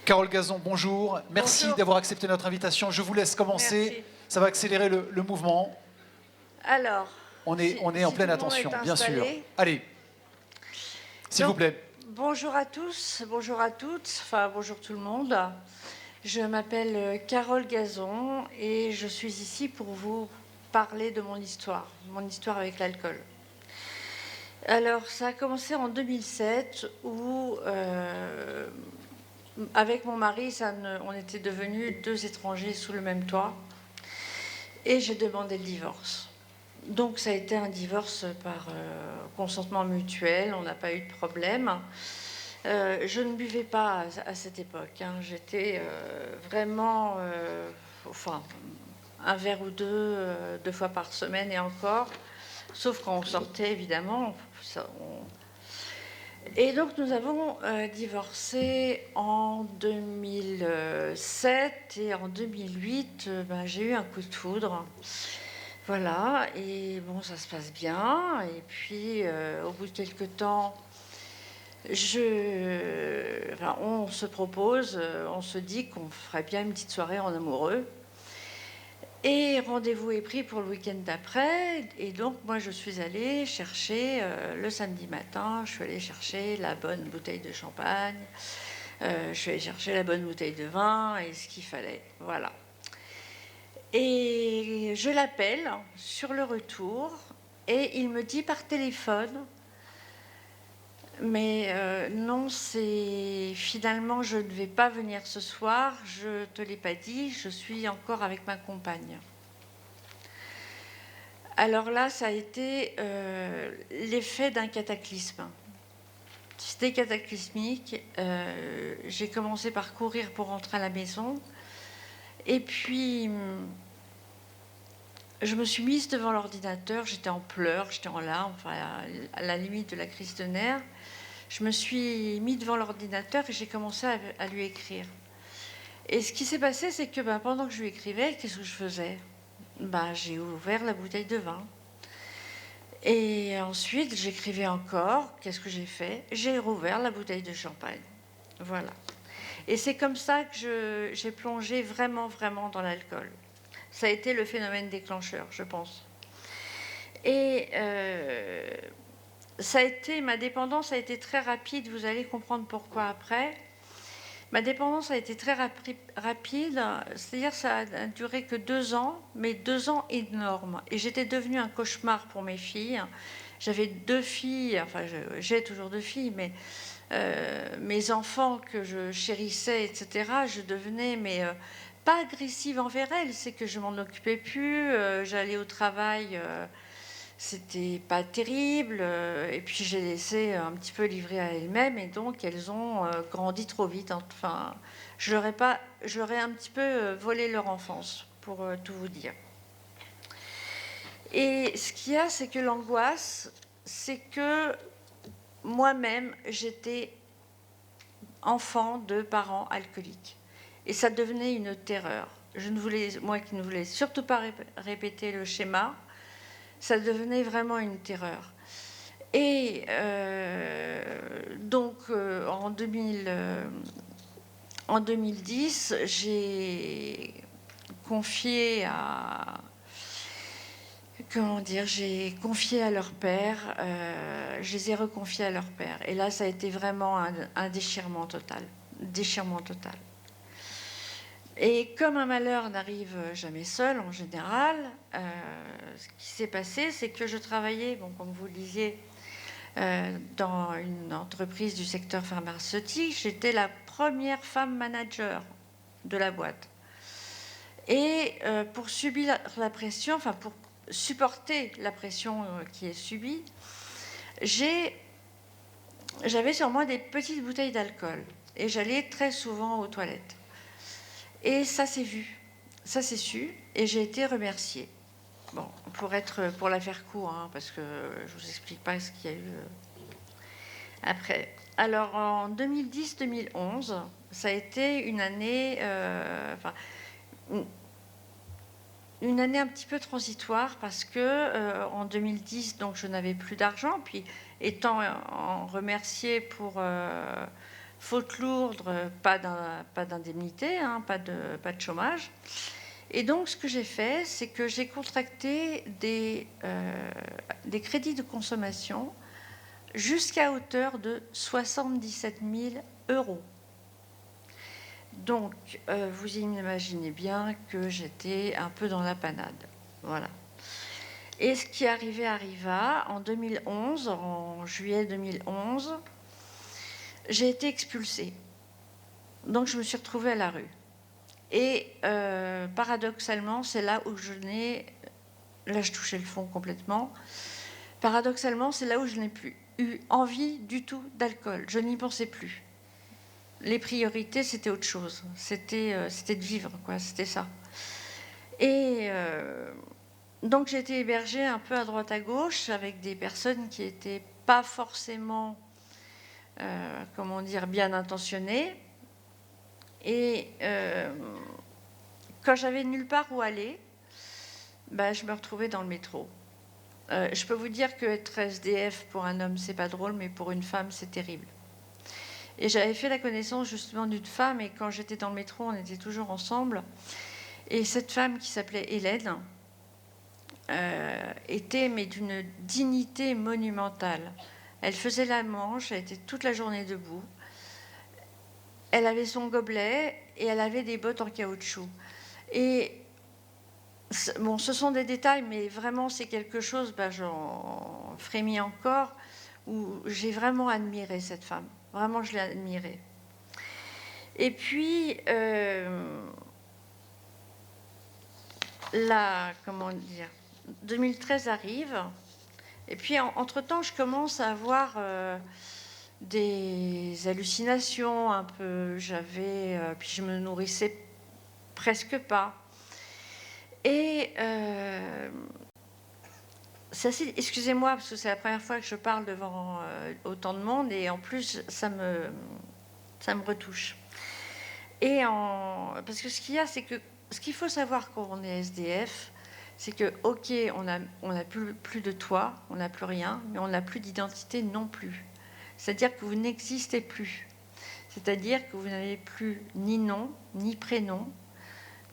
Carole Gazon, bonjour. Merci Bonjour. d'avoir accepté notre invitation. Je vous laisse commencer. Merci. Ça va accélérer le mouvement. Alors, On est en si tout pleine le monde attention, est bien sûr. installé. Allez, s'il vous Donc, plaît. bonjour à tous, bonjour à toutes, enfin bonjour tout le monde. Je m'appelle Carole Gazon et je suis ici pour vous parler de mon histoire avec l'alcool. Alors, ça a commencé en 2007 où, avec mon mari, on était devenus deux étrangers sous le même toit et j'ai demandé le divorce. Donc ça a été un divorce par consentement mutuel, on n'a pas eu de problème. Je ne buvais pas à cette époque, hein. J'étais vraiment, enfin, un verre ou deux fois par semaine et encore, sauf quand on sortait évidemment. Et donc nous avons divorcé en 2007 et en 2008, j'ai eu un coup de foudre. Voilà, et bon, ça se passe bien. Et puis, au bout de quelques temps, on se propose, on se dit qu'on ferait bien une petite soirée en amoureux. Et rendez-vous est pris pour le week-end d'après. Et donc, moi, je suis allée chercher, le samedi matin, je suis allée chercher la bonne bouteille de champagne, je suis allée chercher la bonne bouteille de vin et ce qu'il fallait. Voilà. Et je l'appelle sur le retour et il me dit par téléphone, mais non, finalement je ne vais pas venir ce soir, je ne te l'ai pas dit, je suis encore avec ma compagne. Alors là, ça a été l'effet d'un cataclysme. C'était cataclysmique. J'ai commencé par courir pour rentrer à la maison. Et puis, je me suis mise devant l'ordinateur, j'étais en pleurs, j'étais en larmes, enfin, à la limite de la crise de nerfs. Je me suis mise devant l'ordinateur et j'ai commencé à lui écrire. Et ce qui s'est passé, c'est que pendant que je lui écrivais, qu'est-ce que je faisais ? J'ai ouvert la bouteille de vin. Et ensuite, j'écrivais encore. Qu'est-ce que j'ai fait ? J'ai rouvert la bouteille de champagne. Voilà. Et c'est comme ça que j'ai plongé vraiment, vraiment dans l'alcool. Ça a été le phénomène déclencheur, je pense. Et ma dépendance a été très rapide, vous allez comprendre pourquoi après. Ma dépendance a été très rapide, c'est-à-dire ça a duré que 2 ans, mais 2 ans énormes. Et j'étais devenue un cauchemar pour mes filles. J'avais 2 filles, enfin j'ai toujours 2 filles, mais mes enfants que je chérissais, etc., je devenais, pas agressive envers elles, c'est que je m'en occupais plus, j'allais au travail, c'était pas terrible, et puis j'ai laissé un petit peu livrées à elles-mêmes, et donc elles ont grandi trop vite. Enfin, je leur ai un petit peu volé leur enfance, pour tout vous dire. Et ce qu'il y a, c'est que l'angoisse, c'est que moi-même, j'étais enfant de parents alcooliques. Et ça devenait une terreur. Moi qui ne voulais surtout pas répéter le schéma, ça devenait vraiment une terreur. Et donc, en 2010, j'ai confié à... j'ai confié à leur père, je les ai reconfiés à leur père. Et là, ça a été vraiment un déchirement total. Déchirement total. Et comme un malheur n'arrive jamais seul, en général, ce qui s'est passé, c'est que je travaillais, comme vous le disiez, dans une entreprise du secteur pharmaceutique. J'étais la première femme manager de la boîte. Et pour subir la pression, pour supporter la pression qui est subie, j'avais sur moi des petites bouteilles d'alcool. Et j'allais très souvent aux toilettes. Et ça s'est vu, ça s'est su, et j'ai été remerciée. Bon, pour la faire court, parce que je ne vous explique pas ce qu'il y a eu après. Alors, en 2010-2011, ça a été une année, une année un petit peu transitoire, parce que en 2010, donc, je n'avais plus d'argent, puis étant remerciée pour faute lourde, pas d'indemnité, hein, pas de chômage. Et donc, ce que j'ai fait, c'est que j'ai contracté des crédits de consommation jusqu'à hauteur de 77 000 €. Donc, vous imaginez bien que j'étais un peu dans la panade. Voilà. Et ce qui arriva en 2011, en juillet 2011, j'ai été expulsée. Donc, je me suis retrouvée à la rue. Et paradoxalement, c'est là où là je touchais le fond complètement, paradoxalement, c'est là où je n'ai plus eu envie du tout d'alcool. Je n'y pensais plus. Les priorités, c'était autre chose. C'était de vivre, quoi. C'était ça. Et donc j'ai été hébergée un peu à droite à gauche avec des personnes qui n'étaient pas forcément, comment dire, bien intentionnées. Et quand j'avais nulle part où aller, je me retrouvais dans le métro. Je peux vous dire que être SDF pour un homme, c'est pas drôle, mais pour une femme, c'est terrible. Et j'avais fait la connaissance justement d'une femme, et quand j'étais dans le métro, on était toujours ensemble. Et cette femme qui s'appelait Hélène était mais d'une dignité monumentale. Elle faisait la manche, elle était toute la journée debout. Elle avait son gobelet et elle avait des bottes en caoutchouc. Et bon, ce sont des détails, mais vraiment c'est quelque chose, j'en frémis encore, où j'ai vraiment admiré cette femme. Vraiment, je l'ai admirée. Et puis, comment dire, 2013 arrive, et puis entre-temps, je commence à avoir des hallucinations un peu. Puis je me nourrissais presque pas. Et excusez-moi, parce que c'est la première fois que je parle devant autant de monde, et en plus, ça me retouche. Parce que ce qu'il y a, c'est que ce qu'il faut savoir quand on est SDF, c'est que, ok, on n'a plus de toit, on n'a plus rien, mais on n'a plus d'identité non plus. C'est-à-dire que vous n'existez plus. C'est-à-dire que vous n'avez plus ni nom, ni prénom,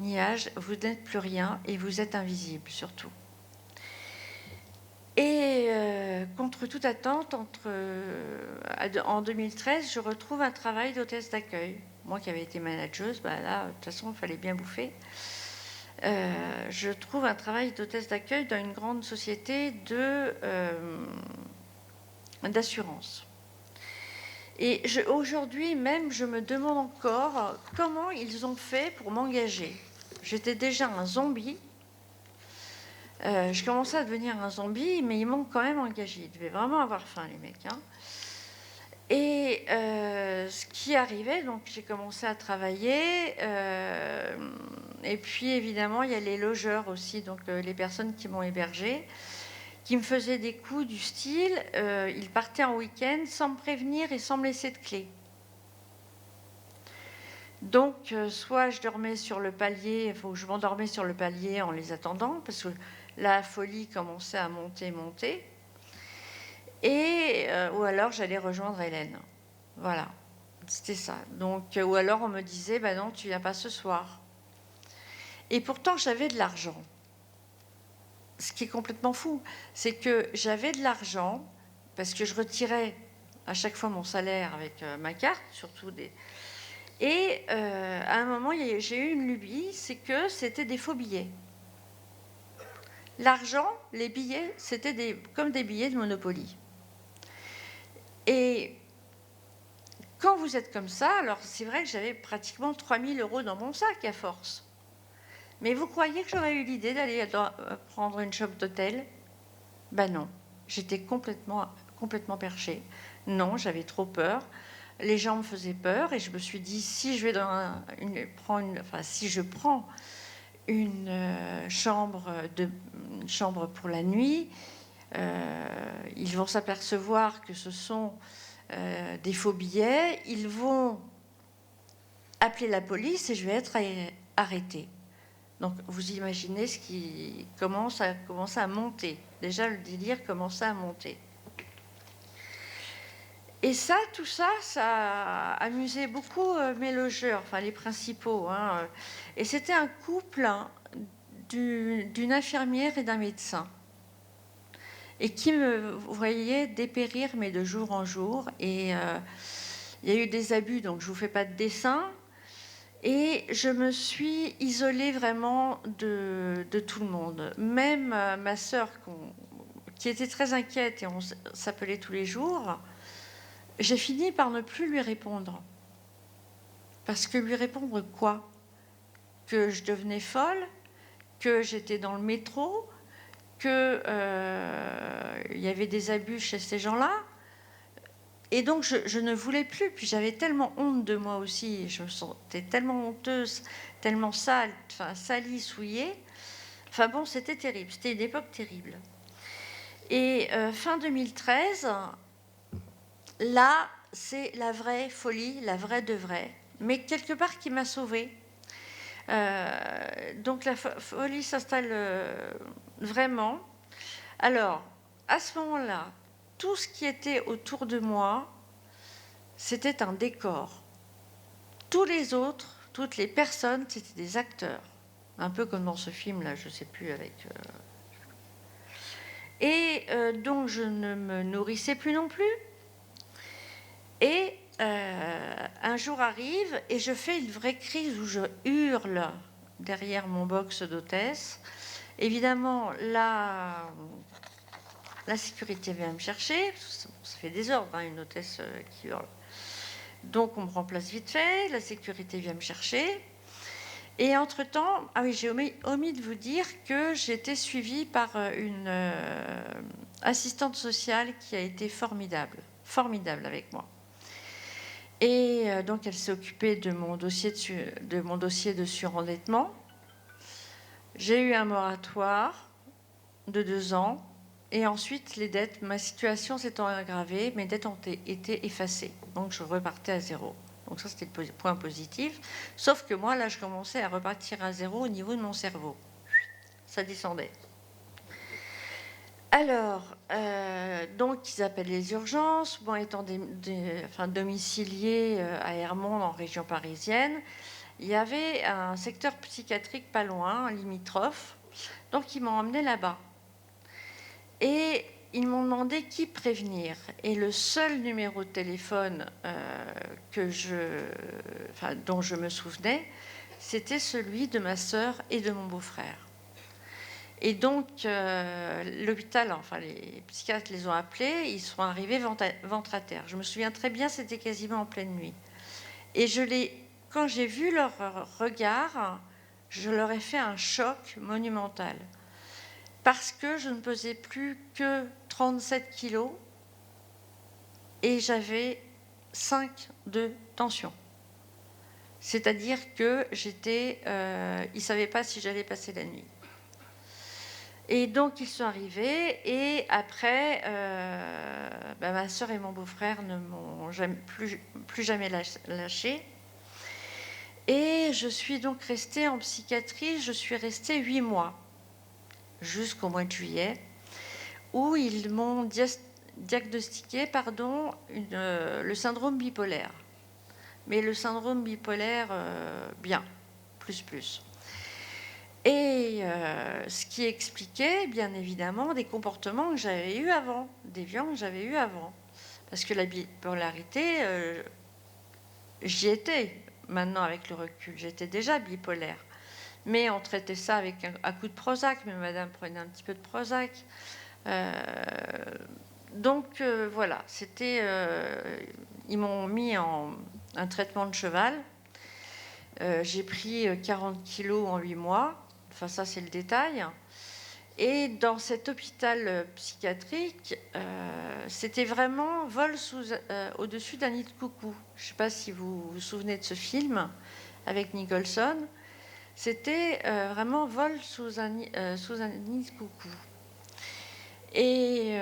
ni âge, vous n'êtes plus rien et vous êtes invisible surtout. Et contre toute attente, en 2013, je retrouve un travail d'hôtesse d'accueil. Moi qui avais été manageuse, là, de toute façon, il fallait bien bouffer. Je trouve un travail d'hôtesse d'accueil dans une grande société d'assurance. Et aujourd'hui même, je me demande encore comment ils ont fait pour m'engager. J'étais déjà un zombie. Je commençais à devenir un zombie, mais ils m'ont quand même engagé. Ils devaient vraiment avoir faim, les mecs. Hein. Et ce qui arrivait, donc j'ai commencé à travailler. Et puis, évidemment, il y a les logeurs aussi, donc les personnes qui m'ont hébergée, qui me faisaient des coups du style, ils partaient en week-end sans me prévenir et sans me laisser de clé. Donc, soit je dormais sur le palier, je m'endormais sur le palier en les attendant, parce que la folie commençait à monter. Et, ou alors j'allais rejoindre Hélène. Voilà, c'était ça. Donc, ou alors on me disait, non, tu viens pas ce soir. Et pourtant, j'avais de l'argent. Ce qui est complètement fou, c'est que j'avais de l'argent, parce que je retirais à chaque fois mon salaire avec ma carte, surtout des... Et à un moment, j'ai eu une lubie, c'est que c'était des faux billets. L'argent, les billets, c'était comme des billets de Monopoly. Et quand vous êtes comme ça, alors c'est vrai que j'avais pratiquement 3 000 € dans mon sac à force. Mais vous croyez que j'aurais eu l'idée d'aller prendre une chambre d'hôtel ? Non, j'étais complètement perchée. Non, j'avais trop peur. Les gens me faisaient peur et je me suis dit, si je vais si je prends une chambre pour la nuit, ils vont s'apercevoir que ce sont des faux billets, ils vont appeler la police et je vais être arrêtée. Donc vous imaginez ce qui commence à monter. Déjà le délire commençait à monter. Et ça, tout ça, ça a amusé beaucoup mes logeurs, enfin les principaux, hein. Et c'était un couple, hein, d'une infirmière et d'un médecin, et qui me voyait dépérir, mais de jour en jour. Et il y a eu des abus, donc je ne vous fais pas de dessin. Et je me suis isolée vraiment de tout le monde. Même ma sœur, qui était très inquiète, et on s'appelait tous les jours, j'ai fini par ne plus lui répondre. Parce que lui répondre quoi? Que je devenais folle, que j'étais dans le métro, qu'il y avait des abus chez ces gens-là. Et donc, je ne voulais plus. Puis j'avais tellement honte de moi aussi. Je me sentais tellement honteuse, tellement sale, enfin, salie, souillée. Enfin bon, c'était terrible. C'était une époque terrible. Et fin 2013, là, c'est la vraie folie, la vraie de vraie. Mais quelque part qui m'a sauvée. Donc la folie s'installe vraiment. Alors, à ce moment-là, tout ce qui était autour de moi, c'était un décor. Tous les autres, toutes les personnes, c'était des acteurs. Un peu comme dans ce film-là, je ne sais plus avec... Et donc, je ne me nourrissais plus non plus. Et un jour arrive et je fais une vraie crise où je hurle derrière mon box d'hôtesse. Évidemment, la sécurité vient me chercher. Ça fait des ordres, hein, une hôtesse qui hurle. Donc, on me remplace vite fait. La sécurité vient me chercher. Et entre-temps, ah oui, j'ai omis de vous dire que j'ai été suivie par une assistante sociale qui a été formidable avec moi. Et donc, elle s'est occupée de mon dossier de surendettement. J'ai eu un moratoire de 2 ans. Et ensuite, les dettes, ma situation s'étant aggravée, mes dettes ont été effacées. Donc, je repartais à zéro. Donc ça, c'était le point positif. Sauf que moi, là, je commençais à repartir à zéro au niveau de mon cerveau. Ça descendait. Alors, donc, ils appellent les urgences. Moi, étant domiciliée à Hermont, en région parisienne, il y avait un secteur psychiatrique pas loin, limitrophe. Donc, ils m'ont emmené là-bas. Et ils m'ont demandé qui prévenir. Et le seul numéro de téléphone dont je me souvenais, c'était celui de ma sœur et de mon beau-frère. Et donc, l'hôpital, enfin les psychiatres les ont appelés, ils sont arrivés ventre à terre. Je me souviens très bien, c'était quasiment en pleine nuit. Et quand j'ai vu leur regard, je leur ai fait un choc monumental. Parce que je ne pesais plus que 37 kilos et j'avais 5 de tension. C'est-à-dire que ils ne savaient pas si j'allais passer la nuit. Et donc, ils sont arrivés et après, ma sœur et mon beau-frère ne m'ont plus jamais lâché. Et je suis donc restée en psychiatrie, je suis restée 8 mois. Jusqu'au mois de juillet, où ils m'ont diagnostiqué le syndrome bipolaire. Mais le syndrome bipolaire, plus. Et ce qui expliquait, bien évidemment, des comportements que j'avais eus avant, des violences que j'avais eues avant. Parce que la bipolarité, j'y étais, maintenant avec le recul, j'étais déjà bipolaire. Mais on traitait ça avec un coup de Prozac, mais madame prenait un petit peu de Prozac. Donc voilà, ils m'ont mis en un traitement de cheval. J'ai pris 40 kilos en 8 mois. Enfin, ça, c'est le détail. Et dans cet hôpital psychiatrique, c'était vraiment vol au-dessus d'un nid de coucou. Je ne sais pas si vous vous souvenez de ce film avec Nicholson. C'était vraiment vol sous un nid de coucou. Et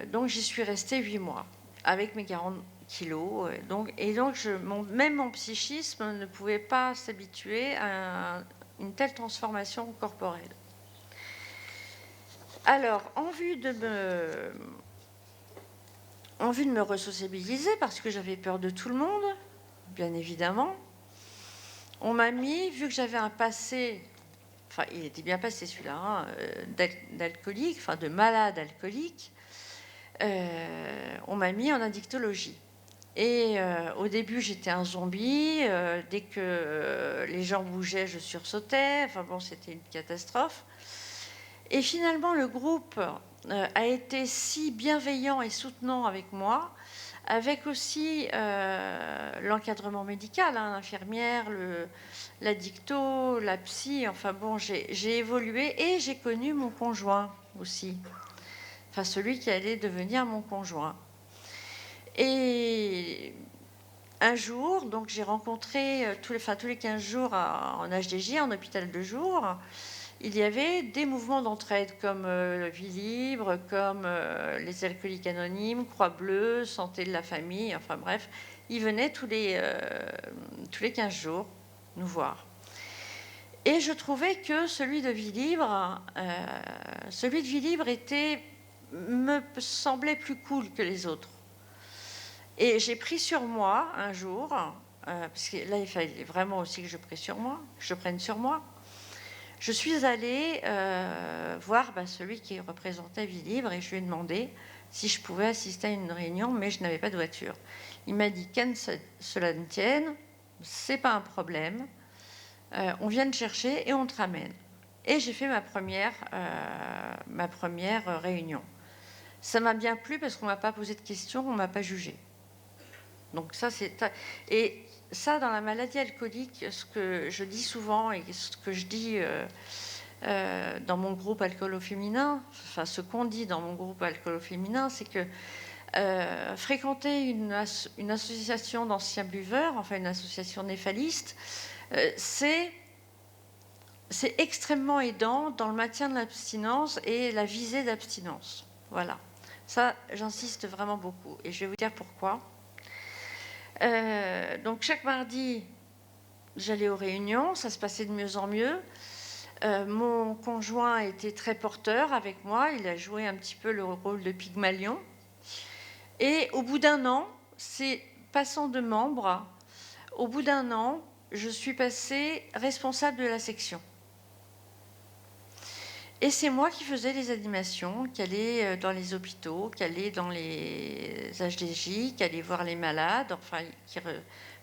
donc, j'y suis restée 8 mois avec mes 40 kilos. Et donc même mon psychisme ne pouvait pas s'habituer à une telle transformation corporelle. Alors, en vue de en vue de me resociabiliser, parce que j'avais peur de tout le monde, bien évidemment, on m'a mis, vu que j'avais un passé, enfin il était bien passé celui-là, hein, d'alcoolique, enfin de malade alcoolique, on m'a mis en addictologie. Et au début, j'étais un zombie. Dès que les gens bougeaient, je sursautais. Enfin bon, c'était une catastrophe. Et finalement, le groupe a été si bienveillant et soutenant avec moi, avec aussi l'encadrement médical, hein, l'infirmière, la dicto, la psy. Enfin bon, j'ai évolué et j'ai connu mon conjoint aussi. Enfin, celui qui allait devenir mon conjoint. Et un jour, donc j'ai rencontré tous les 15 jours en HDJ, en hôpital de jour, il y avait des mouvements d'entraide comme Vie Libre, comme les Alcooliques Anonymes, Croix Bleue, Santé de la Famille, enfin bref, ils venaient tous les 15 jours nous voir. Et je trouvais que celui de Vie Libre me semblait plus cool que les autres. Et j'ai pris sur moi un jour, parce que là il fallait vraiment aussi que je prenne sur moi. Je suis allée voir celui qui représentait Vie Libre et je lui ai demandé si je pouvais assister à une réunion, mais je n'avais pas de voiture. Il m'a dit qu'à cela ne tienne, c'est pas un problème, on vient te chercher et on te ramène. Et j'ai fait ma première réunion. Ça m'a bien plu parce qu'on ne m'a pas posé de questions, on ne m'a pas jugé. Donc ça, et ça, dans la maladie alcoolique, ce que je dis souvent et ce que je dis dans mon groupe alcoolo-féminin, enfin ce qu'on dit dans mon groupe alcoolo-féminin, c'est que fréquenter une association d'anciens buveurs, enfin une association néphaliste, c'est extrêmement aidant dans le maintien de l'abstinence et la visée d'abstinence. Voilà. Ça, j'insiste vraiment beaucoup. Et je vais vous dire pourquoi. Donc chaque mardi, j'allais aux réunions, ça se passait de mieux en mieux. Mon conjoint était très porteur avec moi, il a joué un petit peu le rôle de Pygmalion. Et au bout d'un an, c'est passant de membre, au bout d'un an, je suis passée responsable de la section. Et c'est moi qui faisais les animations, qui allais dans les hôpitaux, qui allais dans les HDJ, qui allais voir les malades, enfin, qui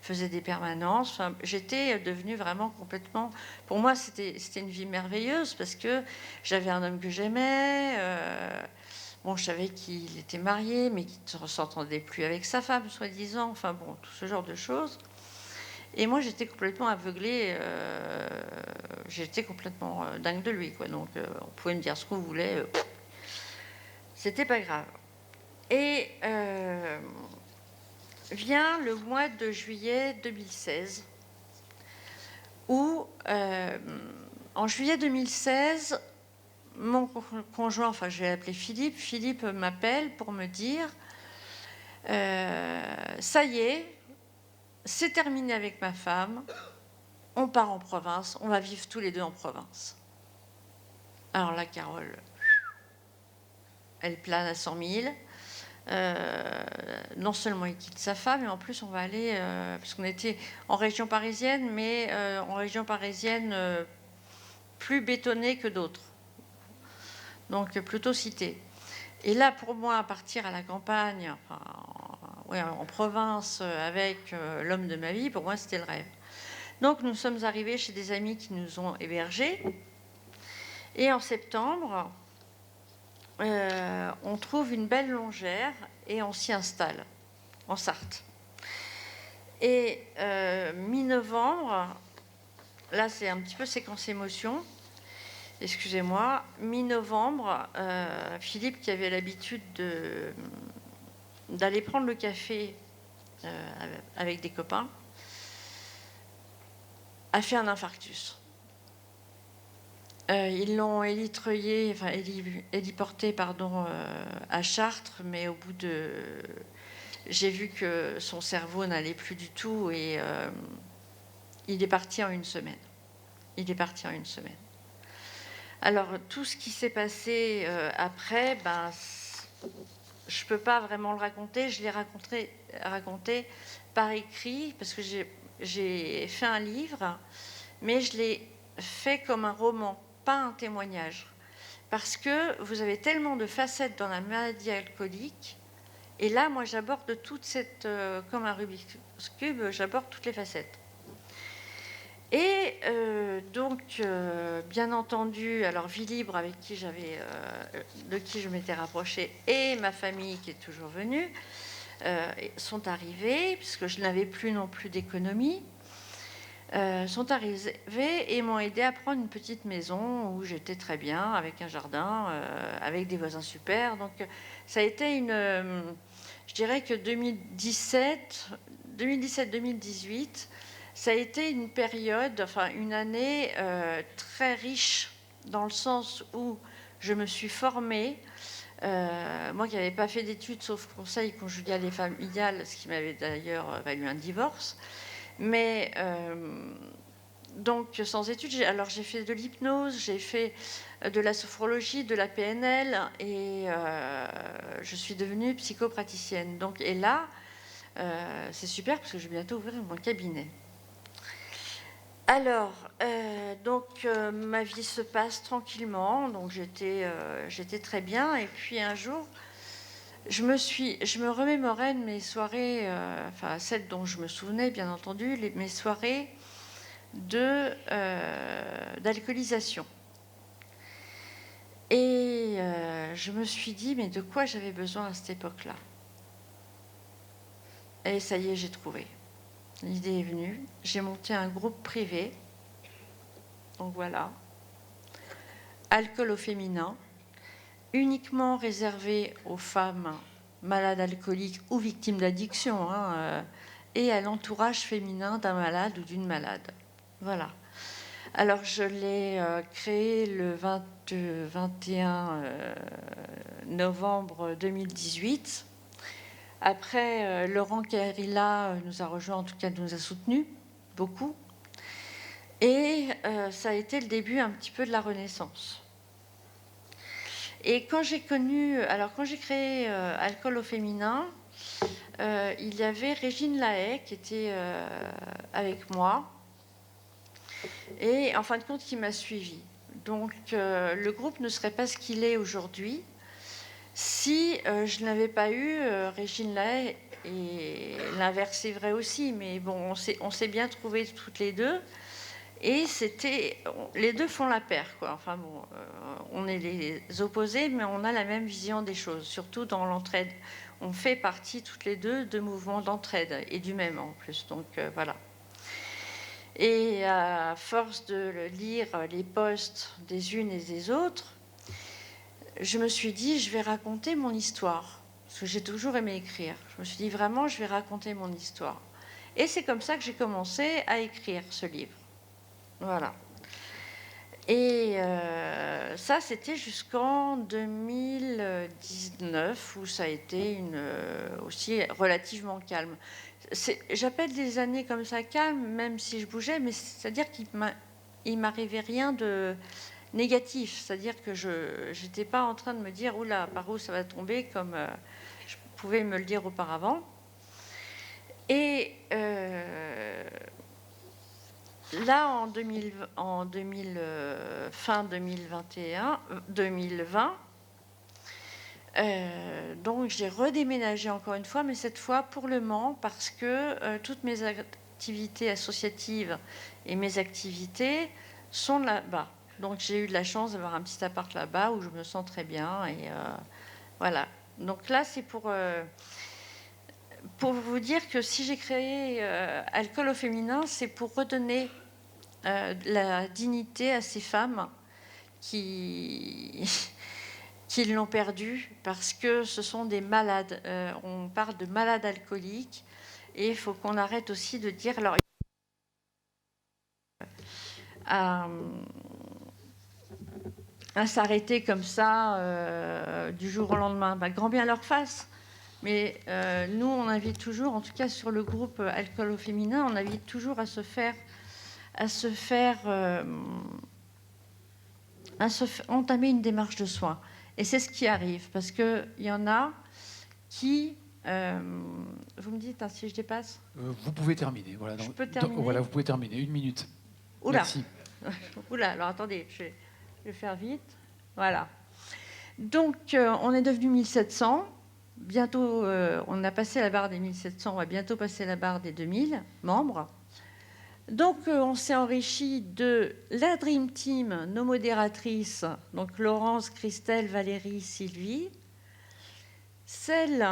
faisais des permanences. Enfin, j'étais devenue vraiment complètement... Pour moi, c'était une vie merveilleuse parce que j'avais un homme que j'aimais. Bon, je savais qu'il était marié, mais qu'il ne s'entendait plus avec sa femme, soi-disant. Enfin bon, tout ce genre de choses. Et moi, j'étais complètement aveuglée, j'étais complètement dingue de lui, quoi. Donc, on pouvait me dire ce qu'on voulait, c'était pas grave. Et vient le mois de juillet 2016, où, en juillet 2016, mon conjoint, enfin, je vais l'appeler Philippe m'appelle pour me dire ça y est, c'est terminé avec ma femme, on part en province, on va vivre tous les deux en province. Alors là, Carole, elle plane à 100 000. Non seulement il quitte sa femme, mais en plus on va aller, parce qu'on était en région parisienne, mais en région parisienne plus bétonnée que d'autres. Donc plutôt cité. Et là, pour moi, partir à la campagne, enfin, en province, avec l'homme de ma vie, pour moi, c'était le rêve. Donc, nous sommes arrivés chez des amis qui nous ont hébergés. Et en septembre, on trouve une belle longère et on s'y installe, en Sarthe. Et mi-novembre, là, c'est un petit peu séquence émotion. Excusez-moi, mi-novembre, Philippe, qui avait l'habitude d'aller prendre le café avec des copains, a fait un infarctus. Ils l'ont héliporté à Chartres, mais au bout de... J'ai vu que son cerveau n'allait plus du tout et il est parti en une semaine. Alors, tout ce qui s'est passé après, je ne peux pas vraiment le raconter. Je l'ai raconté par écrit parce que j'ai fait un livre, mais je l'ai fait comme un roman, pas un témoignage. Parce que vous avez tellement de facettes dans la maladie alcoolique. Et là, moi, j'aborde toute cette... comme un Rubik's Cube, j'aborde toutes les facettes. Et donc, bien entendu, alors Vie Libre, avec qui de qui je m'étais rapprochée, et ma famille qui est toujours venue, sont arrivés, puisque je n'avais plus non plus d'économie, sont arrivés et m'ont aidé à prendre une petite maison où j'étais très bien, avec un jardin, avec des voisins super. Donc, ça a été je dirais que 2017-2018, ça a été une période, enfin une année très riche dans le sens où je me suis formée. Moi qui n'avais pas fait d'études sauf conseil conjugal et familial, ce qui m'avait d'ailleurs valu un divorce. Mais donc sans études, alors j'ai fait de l'hypnose, j'ai fait de la sophrologie, de la PNL et je suis devenue psychopraticienne. Donc, et là, c'est super parce que je vais bientôt ouvrir mon cabinet. Alors, ma vie se passe tranquillement, donc j'étais très bien. Et puis un jour, je me remémorais de mes soirées, enfin celles dont je me souvenais, bien entendu, mes soirées d'alcoolisation. Et je me suis dit, mais de quoi j'avais besoin à cette époque-là? Et ça y est, j'ai trouvé. L'idée est venue. J'ai monté un groupe privé. Donc voilà. Alcool au féminin, uniquement réservé aux femmes malades alcooliques ou victimes d'addiction, et à l'entourage féminin d'un malade ou d'une malade. Voilà. Alors, je l'ai créé le 21 novembre 2018. Après, Laurent Carilla nous a rejoint, en tout cas nous a soutenus beaucoup. Et ça a été le début un petit peu de la Renaissance. Et quand j'ai créé Alcool au féminin, il y avait Régine Lahaye qui était avec moi. Et en fin de compte, qui m'a suivie. Donc, le groupe ne serait pas ce qu'il est aujourd'hui si je n'avais pas eu Régine Lahaye, et l'inverse est vrai aussi, mais bon, on s'est bien trouvés toutes les deux, et les deux font la paire, quoi. Enfin bon, on est les opposés, mais on a la même vision des choses, surtout dans l'entraide. On fait partie toutes les deux de mouvements d'entraide, et du même en plus, donc voilà. Et à force de lire les posts des unes et des autres, je me suis dit, je vais raconter mon histoire. Parce que j'ai toujours aimé écrire. Je me suis dit, vraiment, je vais raconter mon histoire. Et c'est comme ça que j'ai commencé à écrire ce livre. Voilà. Et ça, c'était jusqu'en 2019, où ça a été aussi relativement calme. J'appelle des années comme ça calmes, même si je bougeais, mais c'est-à-dire qu'il m'arrivait rien de négatif. C'est-à-dire que je n'étais pas en train de me dire « Oula, par où ça va tomber ?» comme je pouvais me le dire auparavant. Et là, fin 2020, donc j'ai redéménagé encore une fois, mais cette fois pour le Mans, parce que toutes mes activités associatives et mes activités sont là-bas. Donc j'ai eu de la chance d'avoir un petit appart là-bas où je me sens très bien. Et voilà. Donc là, c'est pour vous dire que si j'ai créé Alcool au féminin, c'est pour redonner la dignité à ces femmes qui l'ont perdu, parce que ce sont des malades. On parle de malades alcooliques, et il faut qu'on arrête aussi de dire... Alors, à s'arrêter comme ça du jour au lendemain. Grand bien leur face. Mais nous, on invite toujours, en tout cas sur le groupe Alcool au féminin, on invite toujours à entamer une démarche de soins. Et c'est ce qui arrive, parce qu'il y en a qui... vous me dites si je dépasse. Vous pouvez terminer. Voilà, je peux terminer. Voilà, vous pouvez terminer. 1 minute. Oula. Merci. Oula, alors attendez, je vais faire vite. Voilà. Donc, on est devenu 1700. Bientôt, on a passé la barre des 1700. On va bientôt passer la barre des 2000 membres. Donc, on s'est enrichi de la Dream Team, nos modératrices, donc Laurence, Christelle, Valérie, Sylvie. Celle,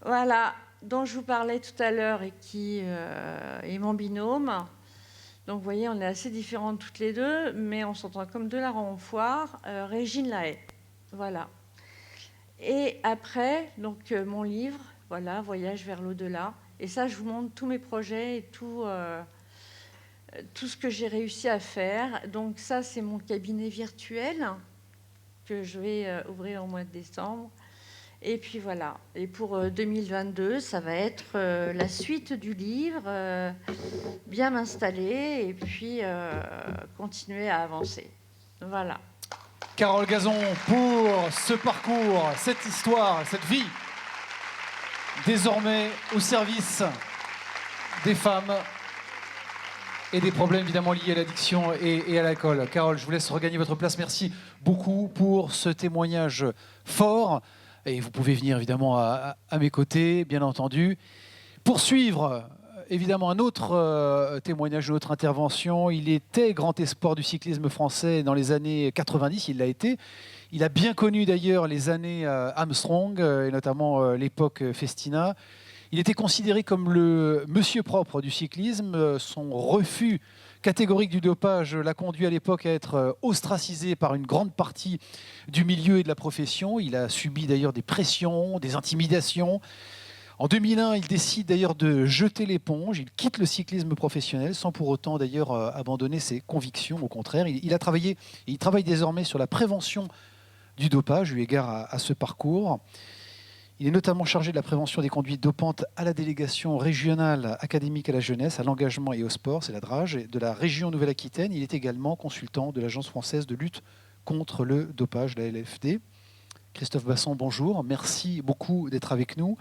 voilà, dont je vous parlais tout à l'heure et qui est mon binôme. Donc, vous voyez, on est assez différentes toutes les deux, mais on s'entend comme de la ronde-foire. Régine Lahaye, voilà. Et après, donc, mon livre, voilà, Voyage vers l'au-delà. Et ça, je vous montre tous mes projets et tout ce que j'ai réussi à faire. Donc, ça, c'est mon cabinet virtuel que je vais ouvrir au mois de décembre. Et puis voilà. Et pour 2022, ça va être la suite du livre, bien m'installer et puis continuer à avancer. Voilà. Carole Gazon, pour ce parcours, cette histoire, cette vie, désormais au service des femmes et des problèmes évidemment liés à l'addiction et à l'alcool. Carole, je vous laisse regagner votre place. Merci beaucoup pour ce témoignage fort. Et vous pouvez venir évidemment à mes côtés, bien entendu. Poursuivre évidemment un autre témoignage, une autre intervention. Il était grand espoir du cyclisme français dans les années 90, il l'a été. Il a bien connu d'ailleurs les années Armstrong, et notamment l'époque Festina. Il était considéré comme le monsieur propre du cyclisme. Son refus catégorique du dopage l'a conduit à l'époque à être ostracisé par une grande partie du milieu et de la profession. Il a subi d'ailleurs des pressions, des intimidations. En 2001, il décide d'ailleurs de jeter l'éponge. Il quitte le cyclisme professionnel sans pour autant d'ailleurs abandonner ses convictions. Au contraire, il travaille désormais sur la prévention du dopage, eu égard à ce parcours. Il est notamment chargé de la prévention des conduites dopantes à la délégation régionale académique à la jeunesse, à l'engagement et au sport, c'est la DRAGE, de la région Nouvelle-Aquitaine. Il est également consultant de l'Agence française de lutte contre le dopage, la LFD. Christophe Basson, bonjour. Merci beaucoup d'être avec nous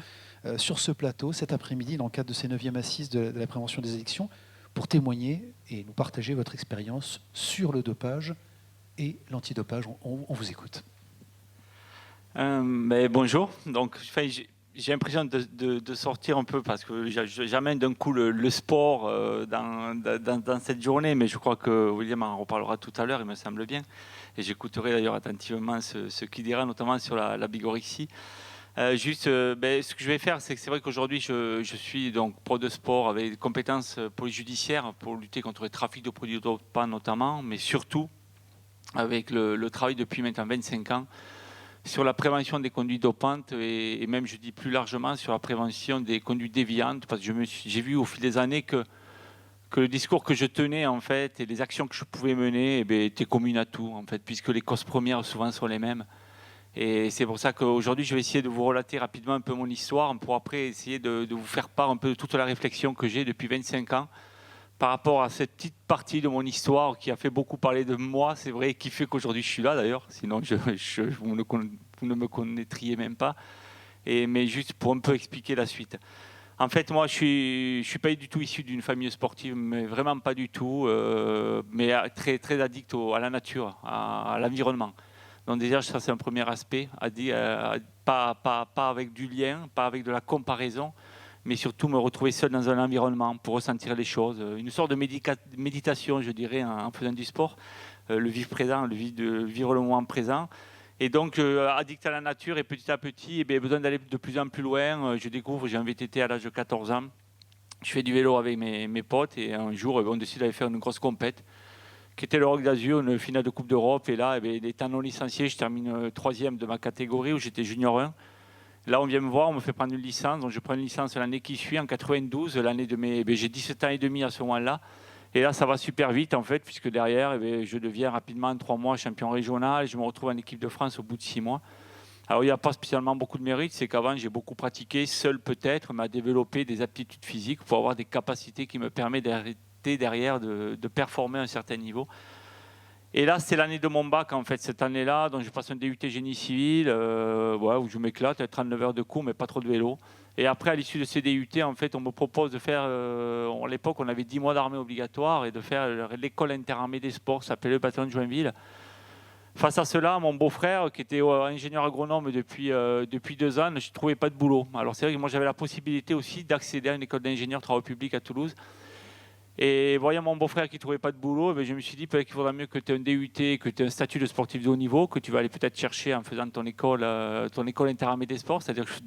sur ce plateau cet après-midi dans le cadre de ces 9e assises de la prévention des addictions pour témoigner et nous partager votre expérience sur le dopage et l'antidopage. On vous écoute. Bonjour. Donc, j'ai l'impression de sortir un peu parce que j'amène d'un coup le sport dans cette journée, mais je crois que William en reparlera tout à l'heure, il me semble bien. Et j'écouterai d'ailleurs attentivement ce qu'il dira, notamment sur la bigorexie. Ce que je vais faire, c'est vrai qu'aujourd'hui, je suis donc pro de sport avec des compétences police-judiciaires pour lutter contre le trafic de produits dopants notamment, mais surtout avec le travail depuis maintenant 25 ans sur la prévention des conduites dopantes et même, je dis plus largement, sur la prévention des conduites déviantes, parce que j'ai vu au fil des années que le discours que je tenais en fait et les actions que je pouvais mener étaient communes à tout en fait, puisque les causes premières souvent sont les mêmes. Et c'est pour ça qu'aujourd'hui, je vais essayer de vous relater rapidement un peu mon histoire pour après essayer de vous faire part un peu de toute la réflexion que j'ai depuis 25 ans par rapport à cette petite partie de mon histoire qui a fait beaucoup parler de moi, c'est vrai, qui fait qu'aujourd'hui je suis là d'ailleurs, sinon vous ne me connaîtriez même pas. Mais juste pour un peu expliquer la suite. En fait, moi, je suis pas du tout issu d'une famille sportive, mais vraiment pas du tout, mais très, très addict à la nature, à l'environnement. Donc déjà, ça c'est un premier aspect, pas avec du lien, pas avec de la comparaison, mais surtout me retrouver seul dans un environnement pour ressentir les choses. Une sorte de méditation, je dirais, en faisant du sport, le vivre présent, vivre le moment présent. Et donc, addict à la nature et petit à petit, besoin d'aller de plus en plus loin. Je découvre, j'ai un VTT à l'âge de 14 ans. Je fais du vélo avec mes potes et un jour, on décide d'aller faire une grosse compète qui était le Roc d'Azur, une finale de Coupe d'Europe. Et là, étant non licencié, je termine 3e de ma catégorie où j'étais junior 1. Là, on vient me voir, on me fait prendre une licence. Donc, je prends une licence l'année qui suit, en 92, l'année de j'ai 17 ans et demi à ce moment-là. Et là, ça va super vite, en fait, puisque derrière, je deviens rapidement, en 3 mois, champion régional. Je me retrouve en équipe de France au bout de 6 mois. Alors, il n'y a pas spécialement beaucoup de mérite. C'est qu'avant, j'ai beaucoup pratiqué, seul peut-être, mais à développer des aptitudes physiques pour avoir des capacités qui me permettent derrière de performer à un certain niveau. Et là, c'est l'année de mon bac, en fait, cette année-là. Donc, je passe un DUT génie civil, où je m'éclate, 39 heures de cours, mais pas trop de vélo. Et après, à l'issue de ces DUT, en fait, on me propose de faire, à l'époque, on avait 10 mois d'armée obligatoire, et de faire l'école interarmée des sports, ça s'appelait le bataillon de Joinville. Face à cela, mon beau-frère, qui était ingénieur agronome depuis 2 ans, je ne trouvais pas de boulot. Alors, c'est vrai que moi, j'avais la possibilité aussi d'accéder à une école d'ingénieur travaux publics à Toulouse. Et voyant mon beau-frère qui ne trouvait pas de boulot, je me suis dit peut-être qu'il faudra mieux que tu aies un DUT, que tu aies un statut de sportif de haut niveau, que tu vas aller peut-être chercher en faisant ton école interarmée des sports. C'est-à-dire que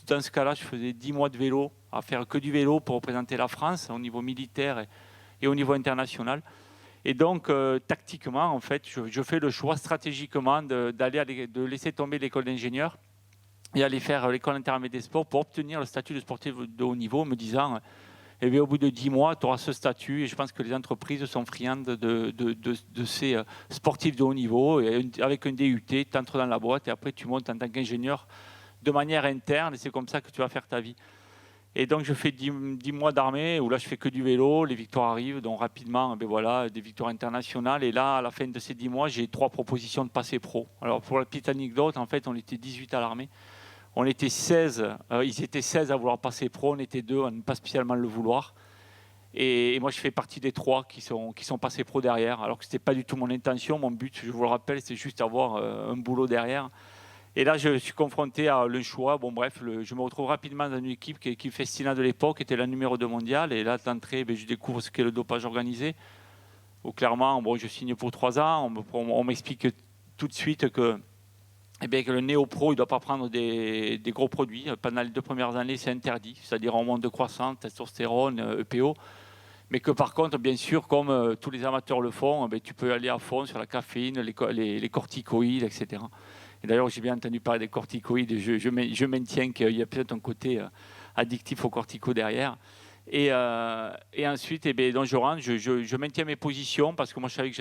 dans ce cas-là, je faisais 10 mois de vélo, à faire que du vélo pour représenter la France au niveau militaire et au niveau international. Et donc, tactiquement, en fait, je fais le choix stratégiquement de laisser tomber l'école d'ingénieur et aller faire l'école interarmée des sports pour obtenir le statut de sportif de haut niveau, me disant... Et bien, au bout de 10 mois, tu auras ce statut. Et je pense que les entreprises sont friandes de ces sportifs de haut niveau. Et avec un DUT, tu entres dans la boîte et après, tu montes en tant qu'ingénieur de manière interne. Et c'est comme ça que tu vas faire ta vie. Et donc, je fais 10 mois d'armée où là, je fais que du vélo. Les victoires arrivent. Donc, rapidement, voilà, des victoires internationales. Et là, à la fin de ces 10 mois, j'ai 3 propositions de passer pro. Alors, pour la petite anecdote, en fait, on était 18 à l'armée. On était 16, ils étaient 16 à vouloir passer pro, on était 2 à ne pas spécialement le vouloir. Et moi, je fais partie des 3 qui sont passés pro derrière, alors que ce n'était pas du tout mon intention. Mon but, je vous le rappelle, c'est juste avoir un boulot derrière. Et là, je suis confronté à le choix. Bon, bref, je me retrouve rapidement dans une équipe qui est l'équipe Festina de l'époque, qui était la numéro 2 mondiale. Et là, d'entrée, je découvre ce qu'est le dopage organisé. Où clairement, je signe pour 3 ans. On m'explique tout de suite que le néo-pro, il ne doit pas prendre des gros produits. Pendant les 2 premières années, c'est interdit, c'est-à-dire hormones de croissance, testostérone, EPO. Mais que par contre, bien sûr, comme tous les amateurs le font, tu peux aller à fond sur la caféine, les corticoïdes, etc. Et d'ailleurs, j'ai bien entendu parler des corticoïdes. Je maintiens qu'il y a peut-être un côté addictif aux corticos derrière. Et ensuite, donc je rentre, je maintiens mes positions parce que moi je savais que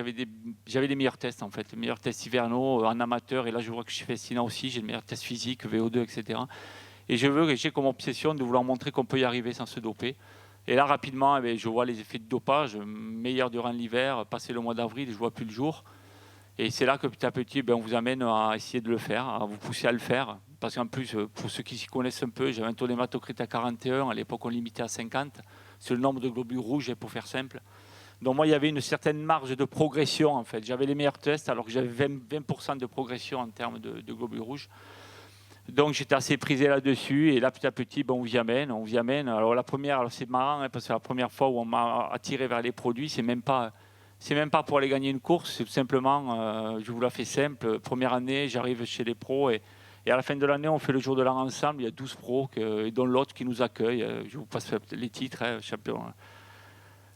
j'avais les meilleurs tests en fait, les meilleurs tests hivernaux en amateur. Et là, je vois que je suis fascinant aussi, j'ai les meilleurs tests physiques, VO2, etc. Et j'ai comme obsession de vouloir montrer qu'on peut y arriver sans se doper. Et là, rapidement, je vois les effets de dopage, meilleurs durant l'hiver, passé le mois d'avril, je ne vois plus le jour. Et c'est là que petit à petit, on vous amène à essayer de le faire, à vous pousser à le faire. Parce qu'en plus, pour ceux qui s'y connaissent un peu, j'avais un taux d'hématocrite à 41. À l'époque, on limitait à 50. C'est le nombre de globules rouges, pour faire simple. Donc moi, il y avait une certaine marge de progression, en fait. J'avais les meilleurs tests, alors que j'avais 20% de progression en termes de globules rouges. Donc j'étais assez prisé là-dessus. Et là, petit à petit, on vous y amène. Alors la première, c'est marrant, parce que c'est la première fois où on m'a attiré vers les produits. C'est même pas pour aller gagner une course, c'est tout simplement, je vous la fais simple. Première année, j'arrive chez les pros et à la fin de l'année, on fait le jour de l'an ensemble. Il y a 12 pros, dont l'autre qui nous accueille. Je vous passe les titres, champion.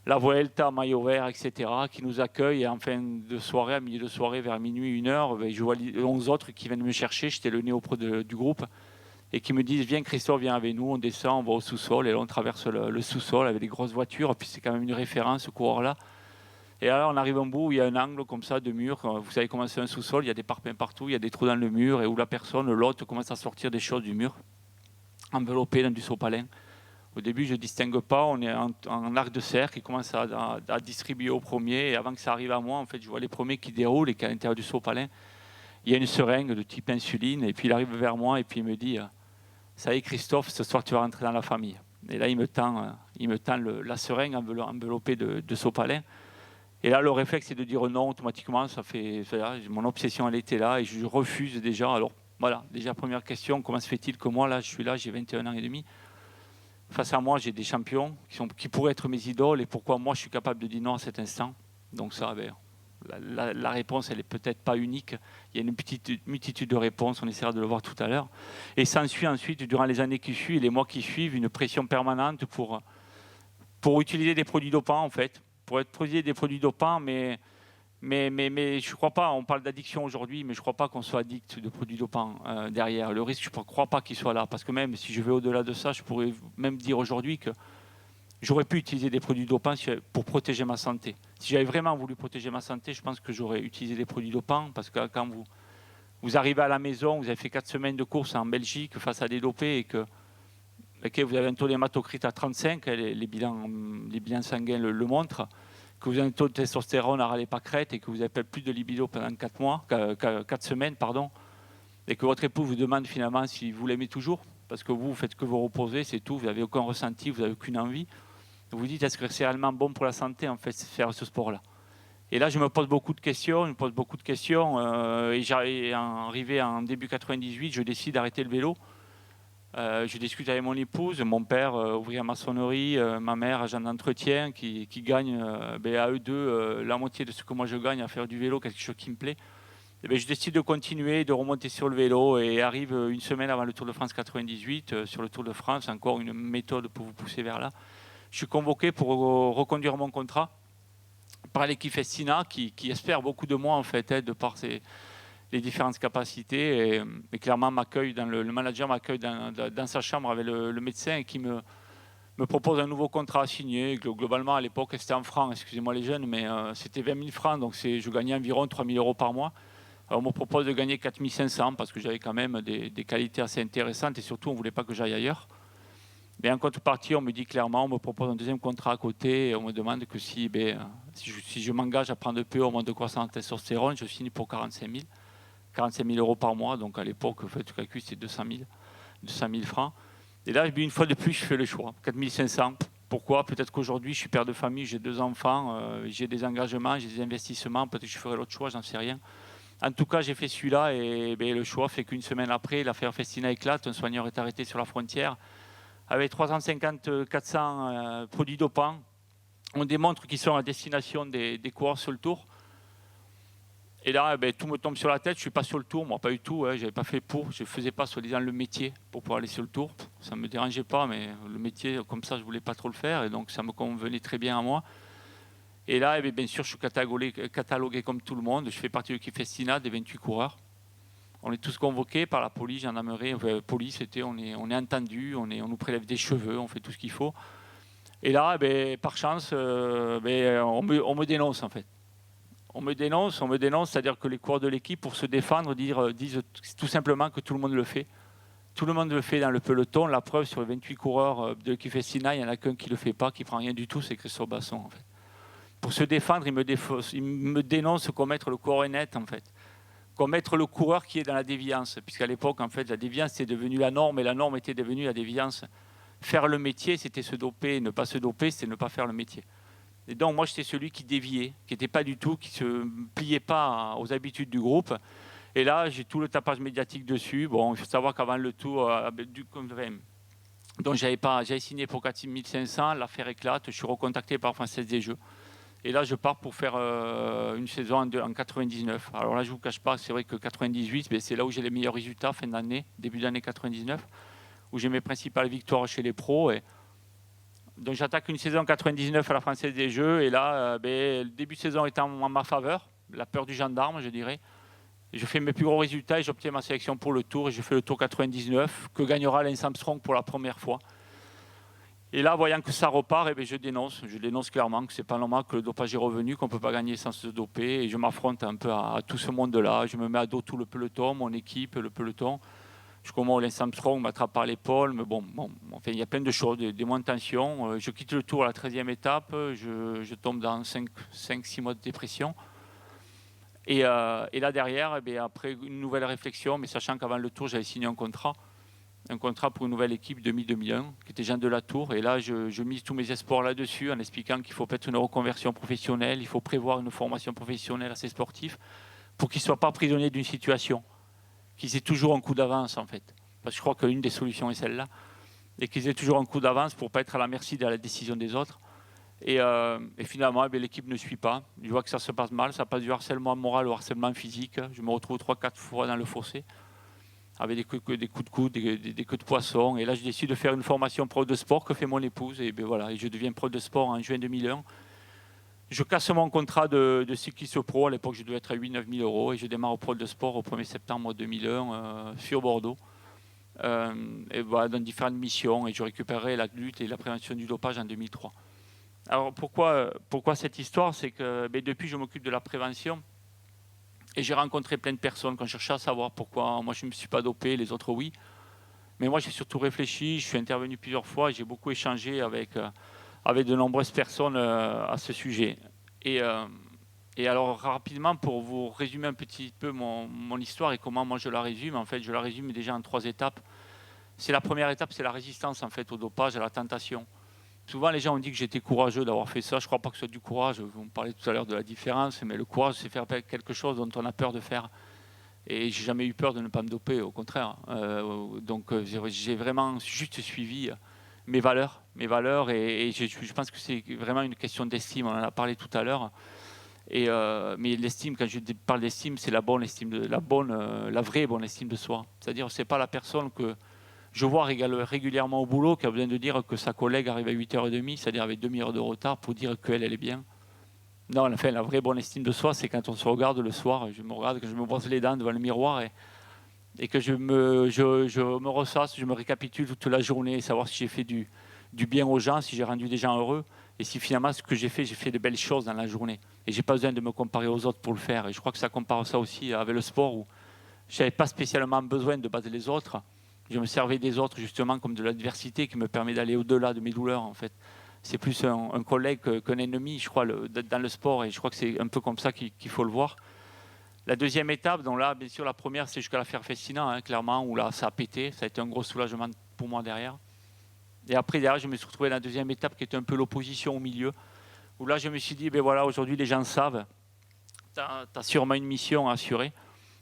La Vuelta, maillot vert, etc., qui nous accueille. Et en fin de soirée, à milieu de soirée, vers minuit, 1h, je vois 11 autres qui viennent me chercher. J'étais le néo-pro du groupe. Et qui me disent, viens Christophe, viens avec nous. On descend, on va au sous-sol. Et là, on traverse le sous-sol avec des grosses voitures. Puis c'est quand même une référence, ce coureur-là. Et alors, on arrive au bout où il y a un angle comme ça de mur. Vous savez comment c'est un sous-sol, il y a des parpaings partout, il y a des trous dans le mur, et où la personne, l'autre, commence à sortir des choses du mur, enveloppées dans du sopalin. Au début, je ne distingue pas, on est en arc de cercle, il commence à distribuer au premier, et avant que ça arrive à moi, en fait, je vois les premiers qui déroulent, et qu'à l'intérieur du sopalin, il y a une seringue de type insuline, et puis il arrive vers moi, et puis il me dit, ça y est Christophe, ce soir tu vas rentrer dans la famille. Et là, il me tend la seringue enveloppée de sopalin. Et là, le réflexe, c'est de dire non automatiquement. Mon obsession, elle était là et je refuse déjà. Alors, voilà, déjà, première question, comment se fait-il que moi, là, je suis là, j'ai 21 ans et demi. Face à moi, j'ai des champions qui pourraient être mes idoles et pourquoi moi, je suis capable de dire non à cet instant. Donc ça, la réponse, elle n'est peut-être pas unique. Il y a une petite multitude de réponses, on essaiera de le voir tout à l'heure. Et s'ensuit ensuite, durant les années qui suivent et les mois qui suivent, une pression permanente pour utiliser des produits dopants, en fait. Pour être produit des produits dopants, mais je ne crois pas, on parle d'addiction aujourd'hui, mais je ne crois pas qu'on soit addict de produits dopants derrière. Le risque, je ne crois pas qu'il soit là, parce que même si je vais au-delà de ça, je pourrais même dire aujourd'hui que j'aurais pu utiliser des produits dopants pour protéger ma santé. Si j'avais vraiment voulu protéger ma santé, je pense que j'aurais utilisé des produits dopants, parce que quand vous arrivez à la maison, vous avez fait 4 semaines de course en Belgique face à des dopés et que vous avez un taux d'hématocrite à 35, les bilans sanguins le montrent, que vous avez un taux de testostérone à râler pas crête et que vous n'avez peut-être plus de libido pendant 4 semaines, pardon, et que votre époux vous demande finalement si vous l'aimez toujours, parce que vous faites que vous reposer, c'est tout, vous n'avez aucun ressenti, vous n'avez aucune envie. Vous vous dites, est-ce que c'est réellement bon pour la santé, en fait, faire ce sport-là? Et là, je me pose beaucoup de questions, et arrivé en début 98, je décide d'arrêter le vélo. Je discute avec mon épouse, mon père, ouvrier à maçonnerie, ma mère, agent d'entretien, qui gagne à eux deux la moitié de ce que moi je gagne à faire du vélo, quelque chose qui me plaît. Et bien, je décide de continuer, de remonter sur le vélo, et arrive une semaine avant le Tour de France 98, sur le Tour de France, encore une méthode pour vous pousser vers là. Je suis convoqué pour reconduire mon contrat par l'équipe Festina, qui espère beaucoup de moi, en fait, de par les différentes capacités. Et clairement, le manager m'accueille dans sa chambre avec le médecin, et qui me propose un nouveau contrat à signer. Globalement, à l'époque, c'était en francs, excusez-moi les jeunes, mais c'était 20 000 francs, donc je gagnais environ 3 000 euros par mois. Alors, on me propose de gagner 4 500 parce que j'avais quand même des qualités assez intéressantes, et surtout, on ne voulait pas que j'aille ailleurs. Mais en contrepartie, on me dit clairement, on me propose un deuxième contrat à côté, et on me demande que si je m'engage à prendre peu au moins de croissance en testostérone, je signe pour 45 000 euros par mois. Donc à l'époque, le calcul, c'était 200 000 francs. Et là, une fois de plus, je fais le choix. 4 500. Pourquoi? Peut-être qu'aujourd'hui, je suis père de famille, j'ai 2 enfants, j'ai des engagements, j'ai des investissements. Peut-être que je ferai l'autre choix, j'en sais rien. En tout cas, j'ai fait celui-là, et le choix fait qu'une semaine après, l'affaire Festina éclate. Un soigneur est arrêté sur la frontière avec 350-400 produits dopants. On démontre qu'ils sont à destination des coureurs sur le Tour. Et là, tout me tombe sur la tête. Je ne suis pas sur le Tour, moi, pas du tout. Je n'avais pas fait pour. Je ne faisais pas, soi-disant, le métier pour pouvoir aller sur le Tour. Ça ne me dérangeait pas, mais le métier, comme ça, je ne voulais pas trop le faire. Et donc, ça me convenait très bien à moi. Et là, bien sûr, je suis catalogué comme tout le monde. Je fais partie de l'équipe Festina, des 28 coureurs. On est tous convoqués par la police, gendarmerie. Police, on est entendus, on nous prélève des cheveux, on fait tout ce qu'il faut. Et là, par chance, on me dénonce, en fait. On me dénonce, c'est-à-dire que les coureurs de l'équipe, pour se défendre, disent tout simplement que tout le monde le fait. Tout le monde le fait dans le peloton. La preuve, sur les 28 coureurs de l'équipe Festina, il n'y en a qu'un qui ne le fait pas, qui ne prend rien du tout, c'est Christophe Basson, en fait. Pour se défendre, il me dénonce comme être le coureur net, en fait. Comme être le coureur qui est dans la déviance. Puisqu'à l'époque, en fait, la déviance était devenue la norme, et la norme était devenue la déviance. Faire le métier, c'était se doper. Ne pas se doper, c'était ne pas faire le métier. Et donc, moi, j'étais celui qui déviait, qui n'était pas du tout, qui ne se pliait pas aux habitudes du groupe. Et là, j'ai tout le tapage médiatique dessus. Bon, il faut savoir qu'avant le Tour, donc j'avais signé pour 4 500, l'affaire éclate, je suis recontacté par Française des Jeux. Et là, je pars pour faire une saison en 99. Alors là, je ne vous cache pas, c'est vrai que 98, c'est là où j'ai les meilleurs résultats, fin d'année, début d'année 99, où j'ai mes principales victoires chez les pros. Donc j'attaque une saison en 99 à la Française des Jeux, et là, le début de saison est en ma faveur, la peur du gendarme, je dirais. Et je fais mes plus gros résultats et j'obtiens ma sélection pour le Tour, et je fais le Tour 99, que gagnera Lance Armstrong pour la première fois. Et là, voyant que ça repart, je dénonce clairement que ce n'est pas normal que le dopage est revenu, qu'on ne peut pas gagner sans se doper. Et je m'affronte un peu à tout ce monde-là. Je me mets à dos tout le peloton, mon équipe, le peloton. Je commence Lance Armstrong, m'attrape par l'épaule. Mais enfin, il y a plein de choses, des mois de tension. Je quitte le Tour à la 13e étape. Je tombe dans 5-6 mois de dépression. Et là, derrière, après une nouvelle réflexion, mais sachant qu'avant le Tour, j'avais signé un contrat pour une nouvelle équipe 2000-2001, qui était Jean Delatour. Et là, je mise tous mes espoirs là-dessus, en expliquant qu'il faut peut-être une reconversion professionnelle, il faut prévoir une formation professionnelle à ces sportifs, pour qu'ils ne soient pas prisonniers d'une situation, qu'ils aient toujours un coup d'avance, en fait. Parce que je crois qu'une des solutions est celle-là, et qu'ils aient toujours un coup d'avance pour ne pas être à la merci de la décision des autres. Et finalement, l'équipe ne suit pas. Je vois que ça se passe mal, ça passe du harcèlement moral au harcèlement physique. Je me retrouve 3-4 fois dans le fossé, avec des coups de coude, des coups de poisson. Et là, je décide de faire une formation prof de sport que fait mon épouse. Et voilà, et je deviens prof de sport en juin 2001. Je casse mon contrat de cycliste pro. À l'époque, je devais être à 8-9 000 euros. Et je démarre au prof de sport au 1er septembre 2001 sur Bordeaux. Et voilà, dans différentes missions. Et je récupérerai la lutte et la prévention du dopage en 2003. Alors, pourquoi cette histoire? C'est que depuis, je m'occupe de la prévention. Et j'ai rencontré plein de personnes quand je cherchais à savoir pourquoi moi je ne me suis pas dopé, les autres oui. Mais moi j'ai surtout réfléchi, je suis intervenu plusieurs fois et j'ai beaucoup échangé avec de nombreuses personnes à ce sujet. Et alors, rapidement, pour vous résumer un petit peu mon histoire et comment moi je la résume, en fait, je la résume déjà en 3 étapes. C'est la première étape, c'est la résistance en fait au dopage, à la tentation. Souvent, les gens ont dit que j'étais courageux d'avoir fait ça. Je ne crois pas que ce soit du courage. Vous me parlez tout à l'heure de la différence, mais le courage, c'est faire quelque chose dont on a peur de faire. Et j'ai jamais eu peur de ne pas me doper, au contraire. Donc, j'ai vraiment juste suivi mes valeurs, et je pense que c'est vraiment une question d'estime. On en a parlé tout à l'heure. Mais l'estime, quand je parle d'estime, c'est la vraie bonne estime de soi. C'est-à-dire, c'est pas la personne que je vois régulièrement au boulot qui a besoin de dire que sa collègue arrive à 8h30, c'est-à-dire avec demi-heure de retard, pour dire qu'elle est bien. Non, enfin, la vraie bonne estime de soi, c'est quand on se regarde le soir, je me regarde, que je me brosse les dents devant le miroir et que je me ressasse, je me récapitule toute la journée, savoir si j'ai fait du bien aux gens, si j'ai rendu des gens heureux, et si finalement ce que j'ai fait de belles choses dans la journée. Et j'ai pas besoin de me comparer aux autres pour le faire. Et je crois que ça compare ça aussi avec le sport, où je n'avais pas spécialement besoin de battre les autres. Je me servais des autres justement comme de l'adversité qui me permet d'aller au-delà de mes douleurs, en fait. C'est plus un collègue qu'un ennemi, je crois, dans le sport, et je crois que c'est un peu comme ça qu'il faut le voir. La deuxième étape, donc là, bien sûr, la première, c'est jusqu'à l'affaire Festina, clairement, où là, ça a pété. Ça a été un gros soulagement pour moi derrière. Et après, derrière, je me suis retrouvé dans la deuxième étape qui était un peu l'opposition au milieu, où là, je me suis dit, ben voilà, aujourd'hui, les gens savent, tu as sûrement une mission à assurer,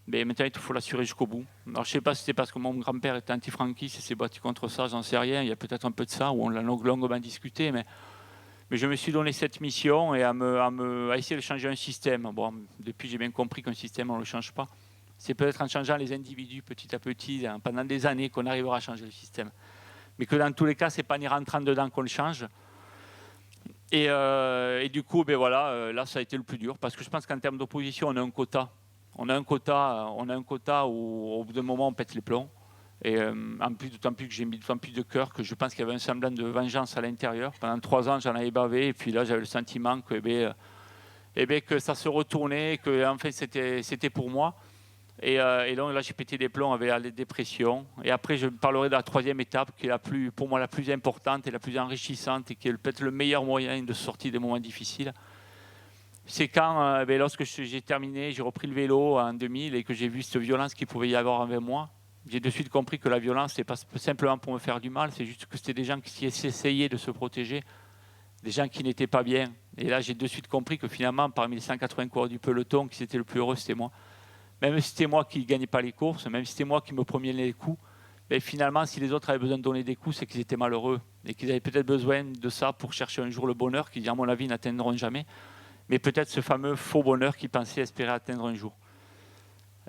mais maintenant, il faut l'assurer jusqu'au bout. Alors, je ne sais pas si c'est parce que mon grand-père était anti-franquiste et s'est battu contre ça, j'en sais rien. Il y a peut-être un peu de ça, où on l'a longuement discuté, mais je me suis donné cette mission et à essayer de changer un système. Bon, depuis, j'ai bien compris qu'un système, on ne le change pas. C'est peut-être en changeant les individus petit à petit, pendant des années, qu'on arrivera à changer le système. Mais que dans tous les cas, ce n'est pas en y rentrant dedans qu'on le change. Et du coup, ben voilà, là, ça a été le plus dur, parce que je pense qu'en termes d'opposition, on a un quota. On a un quota où, au bout d'un moment, on pète les plombs. Et d'autant plus que j'ai mis d'autant plus de cœur, que je pense qu'il y avait un semblant de vengeance à l'intérieur. Pendant 3 ans, j'en avais bavé, et puis là, j'avais le sentiment que, que ça se retournait, que en fait, c'était pour moi. Et donc là, j'ai pété des plombs avec la dépression. Et après, je parlerai de la troisième étape, qui est pour moi la plus importante et la plus enrichissante, et qui est peut-être le meilleur moyen de sortir des moments difficiles. C'est quand, lorsque j'ai terminé, j'ai repris le vélo en 2000 et que j'ai vu cette violence qu'il pouvait y avoir avec moi. J'ai de suite compris que la violence, ce n'est pas simplement pour me faire du mal, c'est juste que c'était des gens qui essayaient de se protéger, des gens qui n'étaient pas bien. Et là, j'ai de suite compris que finalement, parmi les 180 coureurs du peloton, qui était le plus heureux, c'était moi. Même si c'était moi qui ne gagnais pas les courses, même si c'était moi qui me prenais les coups, finalement, si les autres avaient besoin de donner des coups, c'est qu'ils étaient malheureux et qu'ils avaient peut-être besoin de ça pour chercher un jour le bonheur, qu'ils, à mon avis, n'atteindront jamais. Mais peut-être ce fameux faux bonheur qu'ils pensaient espérer atteindre un jour.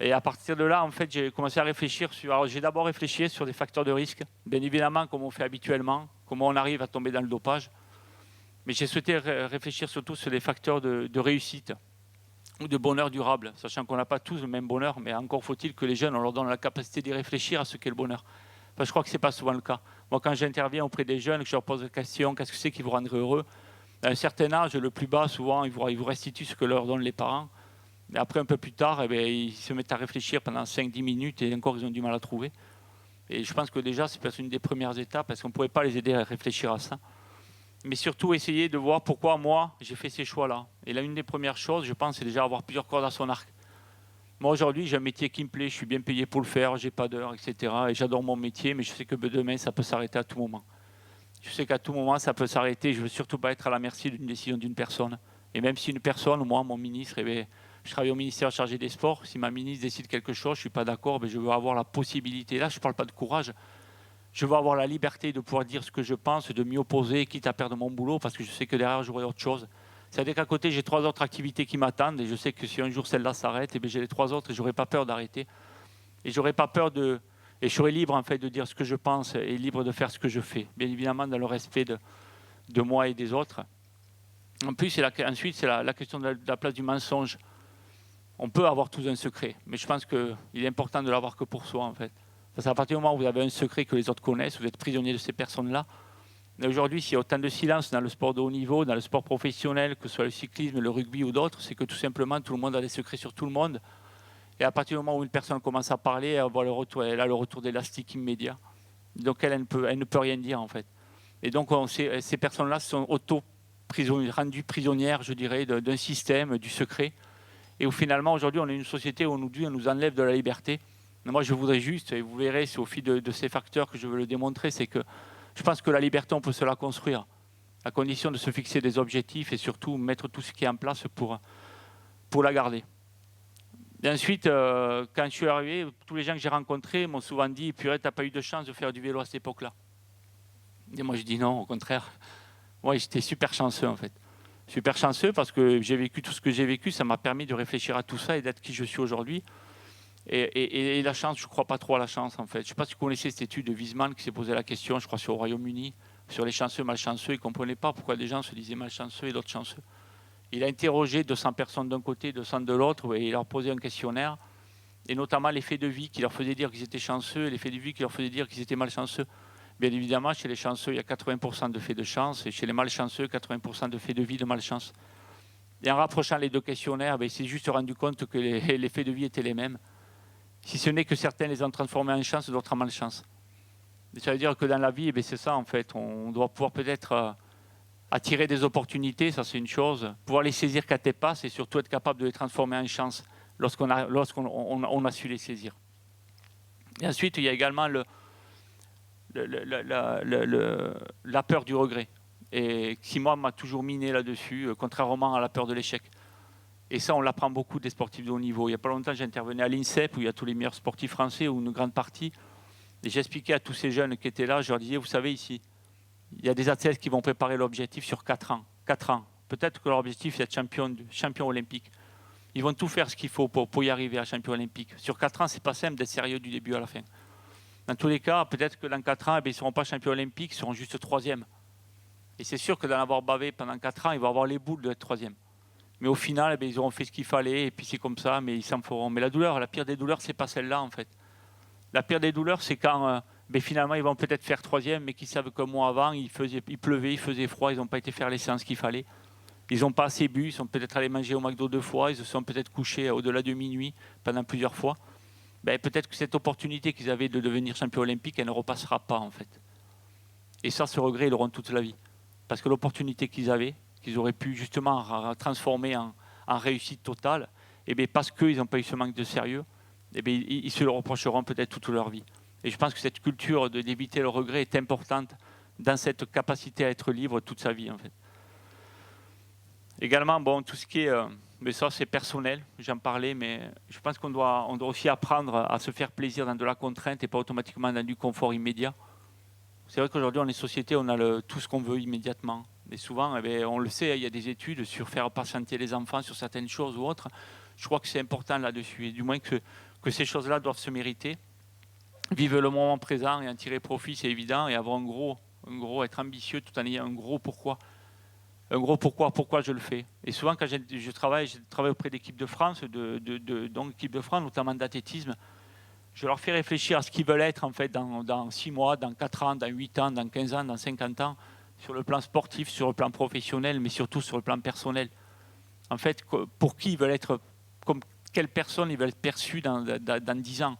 Et à partir de là, en fait, j'ai commencé à réfléchir sur... Alors, j'ai d'abord réfléchi sur des facteurs de risque, bien évidemment, comme on fait habituellement, comment on arrive à tomber dans le dopage. Mais j'ai souhaité réfléchir surtout sur des facteurs de réussite ou de bonheur durable, sachant qu'on n'a pas tous le même bonheur, mais encore faut-il que les jeunes, on leur donne la capacité d'y réfléchir à ce qu'est le bonheur. Parce que je crois que ce n'est pas souvent le cas. Moi, quand j'interviens auprès des jeunes, que je leur pose la question, qu'est-ce que c'est qui vous rendrait heureux ? À un certain âge, le plus bas, souvent, ils vous restituent ce que leur donnent les parents. Et après, un peu plus tard, ils se mettent à réfléchir pendant 5-10 minutes et encore, ils ont du mal à trouver. Et je pense que déjà, c'est peut-être une des premières étapes parce qu'on ne pouvait pas les aider à réfléchir à ça. Mais surtout, essayer de voir pourquoi moi, j'ai fait ces choix-là. Et là, une des premières choses, je pense, c'est déjà avoir plusieurs cordes à son arc. Moi, aujourd'hui, j'ai un métier qui me plaît, je suis bien payé pour le faire, j'ai pas d'heure, etc. Et j'adore mon métier, mais je sais que demain, ça peut s'arrêter à tout moment. Je sais qu'à tout moment, ça peut s'arrêter. Je ne veux surtout pas être à la merci d'une décision d'une personne. Et même si une personne, moi, mon ministre, je travaille au ministère chargé des Sports, si ma ministre décide quelque chose, je ne suis pas d'accord, je veux avoir la possibilité. Là, je ne parle pas de courage. Je veux avoir la liberté de pouvoir dire ce que je pense, de m'y opposer, quitte à perdre mon boulot, parce que je sais que derrière, j'aurai autre chose. C'est-à-dire qu'à côté, j'ai 3 autres activités qui m'attendent, et je sais que si un jour celle-là s'arrête, j'ai les 3 autres, et je n'aurai pas peur d'arrêter. Et je n'aurai pas peur de... Et je serai libre en fait de dire ce que je pense et libre de faire ce que je fais, bien évidemment dans le respect de moi et des autres. En plus, ensuite, c'est la question de la place du mensonge. On peut avoir tous un secret, mais je pense qu'il est important de l'avoir que pour soi en fait. Parce qu'à partir du moment où vous avez un secret que les autres connaissent, vous êtes prisonnier de ces personnes-là. Mais aujourd'hui, s'il y a autant de silence dans le sport de haut niveau, dans le sport professionnel, que ce soit le cyclisme, le rugby ou d'autres, c'est que tout simplement tout le monde a des secrets sur tout le monde. Et à partir du moment où une personne commence à parler, elle a le retour d'élastique immédiat. Donc elle ne peut rien dire en fait. Et donc ces personnes-là sont rendues prisonnières, je dirais, d'un système, du secret. Et où finalement, aujourd'hui, on est une société où on nous enlève de la liberté. Mais moi, je voudrais juste, et vous verrez, c'est au fil de ces facteurs que je veux le démontrer, c'est que je pense que la liberté, on peut se la construire, à condition de se fixer des objectifs et surtout mettre tout ce qui est en place pour la garder. Et ensuite, quand je suis arrivé, tous les gens que j'ai rencontrés m'ont souvent dit « Purée, t'as pas eu de chance de faire du vélo à cette époque-là ». Et moi, je dis non, au contraire. Moi, j'étais super chanceux, en fait. Super chanceux parce que j'ai vécu tout ce que j'ai vécu, ça m'a permis de réfléchir à tout ça et d'être qui je suis aujourd'hui. Et la chance, je ne crois pas trop à la chance, en fait. Je ne sais pas si vous connaissez cette étude de Wiesmann qui s'est posé la question, je crois, sur au Royaume-Uni, sur les chanceux, malchanceux. Il ne comprenait pas pourquoi des gens se disaient malchanceux et d'autres chanceux. Il a interrogé 200 personnes d'un côté, 200 de l'autre, et il leur a posé un questionnaire, et notamment les faits de vie qui leur faisaient dire qu'ils étaient chanceux, et les faits de vie qui leur faisaient dire qu'ils étaient malchanceux. Bien évidemment, chez les chanceux, il y a 80% de faits de chance, et chez les malchanceux, 80% de faits de vie de malchance. Et en rapprochant les deux questionnaires, il s'est juste rendu compte que les faits de vie étaient les mêmes, si ce n'est que certains les ont transformés en chance, d'autres en malchance. Et ça veut dire que dans la vie, c'est ça, en fait. On doit pouvoir peut-être attirer des opportunités, ça c'est une chose. Pouvoir les saisir quand elles passent et surtout être capable de les transformer en chance lorsqu'on a su les saisir. Et ensuite, il y a également la peur du regret. Et qui, moi, m'a toujours miné là-dessus, contrairement à la peur de l'échec. Et ça, on l'apprend beaucoup des sportifs de haut niveau. Il n'y a pas longtemps, j'intervenais à l'INSEP, où il y a tous les meilleurs sportifs français, ou une grande partie. Et j'expliquais à tous ces jeunes qui étaient là, je leur disais, vous savez, ici, il y a des athlètes qui vont préparer l'objectif sur 4 ans. 4 ans. Peut-être que leur objectif, c'est être champion olympique. Ils vont tout faire ce qu'il faut pour y arriver à champion olympique. Sur 4 ans, ce n'est pas simple d'être sérieux du début à la fin. Dans tous les cas, peut-être que dans 4 ans, ils ne seront pas champions olympiques, ils seront juste 3e. Et c'est sûr que d'en avoir bavé pendant 4 ans, ils vont avoir les boules d'être 3e. Mais au final, ils auront fait ce qu'il fallait, et puis c'est comme ça, mais ils s'en feront. Mais la douleur, la pire des douleurs, ce n'est pas celle-là, en fait. La pire des douleurs, c'est quand finalement, ils vont peut-être faire 3e, mais qu'ils savent qu'un mois avant, il pleuvait, il faisait froid, ils n'ont pas été faire les séances qu'il fallait. Ils n'ont pas assez bu, ils sont peut-être allés manger au McDo 2 fois, ils se sont peut-être couchés au-delà de minuit pendant plusieurs fois. Peut-être que cette opportunité qu'ils avaient de devenir champion olympique, elle ne repassera pas, en fait. Et ça, ce regret, ils l'auront toute la vie. Parce que l'opportunité qu'ils avaient, qu'ils auraient pu justement transformer en réussite totale, parce qu'ils n'ont pas eu ce manque de sérieux, ils se le reprocheront peut-être toute leur vie. Et je pense que cette culture d'éviter le regret est importante dans cette capacité à être libre toute sa vie, en fait. Également, tout ce qui est... mais ça, c'est personnel, j'en parlais, mais je pense qu'on doit aussi apprendre à se faire plaisir dans de la contrainte et pas automatiquement dans du confort immédiat. C'est vrai qu'aujourd'hui, on est société, on a tout ce qu'on veut immédiatement. Mais souvent, on le sait, il y a des études sur faire patienter les enfants sur certaines choses ou autres. Je crois que c'est important là-dessus, et du moins que ces choses-là doivent se mériter. Vivre le moment présent et en tirer profit, c'est évident, et avoir être ambitieux tout en ayant un gros pourquoi. Un gros pourquoi je le fais. Et souvent, quand je travaille auprès d'équipes de France, donc équipes de France, notamment d'athlétisme, je leur fais réfléchir à ce qu'ils veulent être en fait dans 6 mois, dans 4 ans, dans 8 ans, dans 15 ans, dans 50 ans, sur le plan sportif, sur le plan professionnel, mais surtout sur le plan personnel. En fait, pour qui ils veulent être, comme quelle personne ils veulent être perçus dans 10 ans.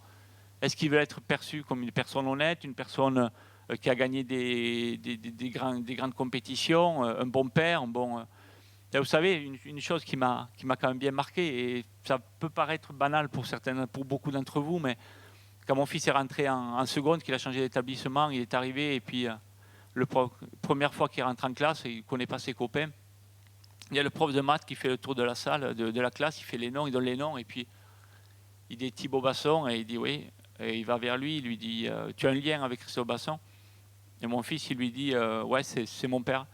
Est-ce qu'ils veulent être perçus comme une personne honnête, une personne qui a gagné des grandes compétitions, un bon père, un bon... Vous savez, une chose qui m'a quand même bien marqué, et ça peut paraître banal pour beaucoup d'entre vous, mais quand mon fils est rentré en seconde, qu'il a changé d'établissement, il est arrivé, et puis la première fois qu'il rentre en classe, il ne connaît pas ses copains. Il y a le prof de maths qui fait le tour de la salle, de la classe, il fait les noms, il donne les noms, et puis il dit Thibaut Basson, et il dit oui. Et il va vers lui, il lui dit tu as un lien avec Christophe Basson? Et mon fils, il lui dit ouais, c'est mon père.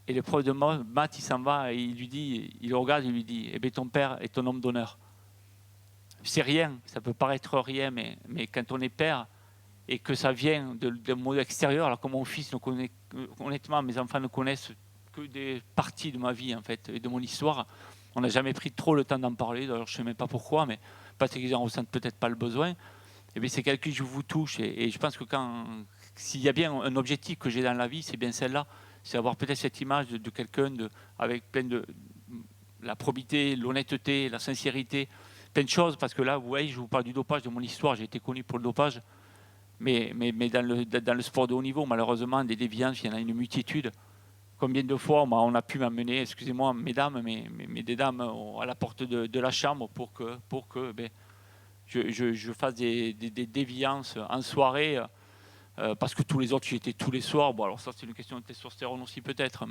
Et le prof de maths, il s'en va, et il le regarde, il lui dit eh bien, ton père est ton homme d'honneur. C'est rien, ça peut paraître rien, mais quand on est père, et que ça vient d'un monde extérieur, alors que mon fils, honnêtement, mes enfants ne connaissent que des parties de ma vie, en fait, et de mon histoire. On n'a jamais pris trop le temps d'en parler, d'ailleurs je ne sais même pas pourquoi, mais parce qu'ils n'en ressentent peut-être pas le besoin. Et bien, c'est quelque chose qui vous touche, et je pense que s'il y a bien un objectif que j'ai dans la vie, c'est bien celle-là, c'est avoir peut-être cette image de quelqu'un avec plein de la probité, l'honnêteté, la sincérité, plein de choses, parce que là, vous voyez, je vous parle du dopage, de mon histoire, j'ai été connu pour le dopage, mais dans le sport de haut niveau, malheureusement, des déviances, il y en a une multitude. Combien de fois on a pu m'amener, excusez-moi, mesdames, mais des dames à la porte de la chambre pour que je fasse des déviances en soirée, parce que tous les autres, j'y étais tous les soirs. Bon, alors ça, c'est une question de testostérone aussi peut-être,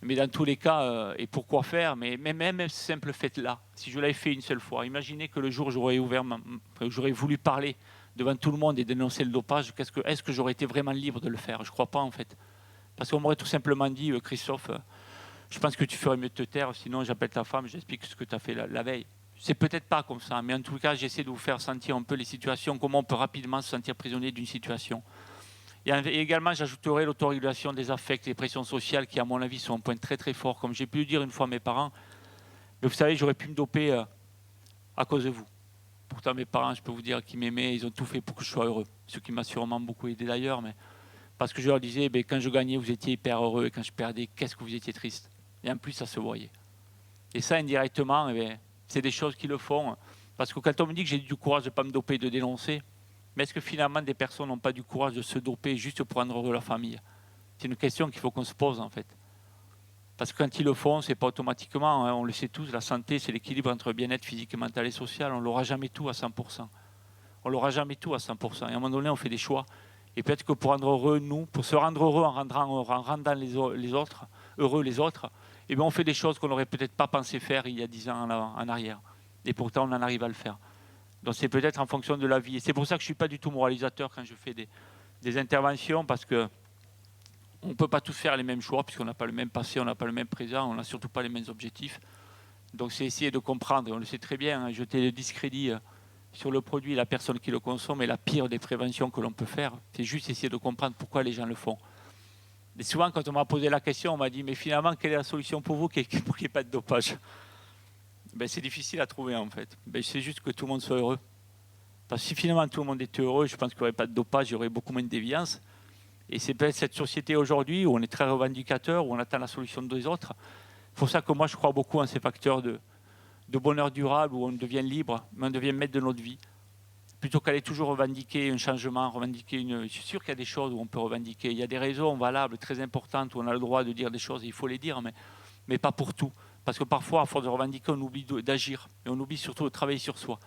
mais dans tous les cas, et pourquoi faire? Mais même ce simple fait-là, si je l'avais fait une seule fois, imaginez que le jour où j'aurais voulu parler devant tout le monde et dénoncer le dopage, est-ce que j'aurais été vraiment libre de le faire? Je ne crois pas, en fait. Parce qu'on m'aurait tout simplement dit, Christophe, je pense que tu ferais mieux de te taire, sinon j'appelle ta femme, j'explique ce que tu as fait la veille. C'est peut-être pas comme ça, mais en tout cas, j'essaie de vous faire sentir un peu les situations, comment on peut rapidement se sentir prisonnier d'une situation. Et également, j'ajouterai l'autorégulation des affects, les pressions sociales qui, à mon avis, sont un point très très fort. Comme j'ai pu le dire une fois à mes parents, mais vous savez, j'aurais pu me doper à cause de vous. Pourtant, mes parents, je peux vous dire qu'ils m'aimaient, ils ont tout fait pour que je sois heureux. Ce qui m'a sûrement beaucoup aidé d'ailleurs, mais parce que je leur disais, quand je gagnais, vous étiez hyper heureux, et quand je perdais, qu'est-ce que vous étiez triste. Et en plus, ça se voyait. Et ça, indirectement, c'est des choses qui le font. Parce que quand on me dit que j'ai du courage de ne pas me doper, de dénoncer, mais est-ce que finalement des personnes n'ont pas du courage de se doper juste pour rendre heureux leur famille? C'est une question qu'il faut qu'on se pose en fait. Parce que quand ils le font, c'est pas automatiquement, on le sait tous, la santé, c'est l'équilibre entre bien-être physique, mental et social. On l'aura jamais tout à 100%. On l'aura jamais tout à 100%. Et à un moment donné, on fait des choix. Et peut-être que pour rendre heureux, pour se rendre heureux en rendant les autres, heureux les autres, eh bien on fait des choses qu'on n'aurait peut-être pas pensé faire il y a 10 ans en arrière. Et pourtant, on en arrive à le faire. Donc c'est peut-être en fonction de la vie. Et c'est pour ça que je ne suis pas du tout moralisateur quand je fais des interventions, parce qu'on ne peut pas tous faire les mêmes choix, puisqu'on n'a pas le même passé, on n'a pas le même présent, on n'a surtout pas les mêmes objectifs. Donc c'est essayer de comprendre, et on le sait très bien, jeter le discrédit sur le produit, la personne qui le consomme, est la pire des préventions que l'on peut faire. C'est juste essayer de comprendre pourquoi les gens le font. Et souvent, quand on m'a posé la question, on m'a dit, mais finalement, quelle est la solution pour vous pour qu'il n'y ait pas de dopage? C'est difficile à trouver en fait. C'est juste que tout le monde soit heureux. Parce que si finalement tout le monde était heureux, je pense qu'il n'y aurait pas de dopage, il y aurait beaucoup moins de déviance. Et c'est peut-être cette société aujourd'hui où on est très revendicateur, où on attend la solution des autres. C'est pour ça que moi je crois beaucoup en ces facteurs de bonheur durable, où on devient libre, mais on devient maître de notre vie. Plutôt qu'aller toujours revendiquer un changement, je suis sûr qu'il y a des choses où on peut revendiquer. Il y a des raisons valables, très importantes, où on a le droit de dire des choses, il faut les dire, mais pas pour tout. Parce que parfois, à force de revendiquer, on oublie d'agir. Et on oublie surtout de travailler sur soi.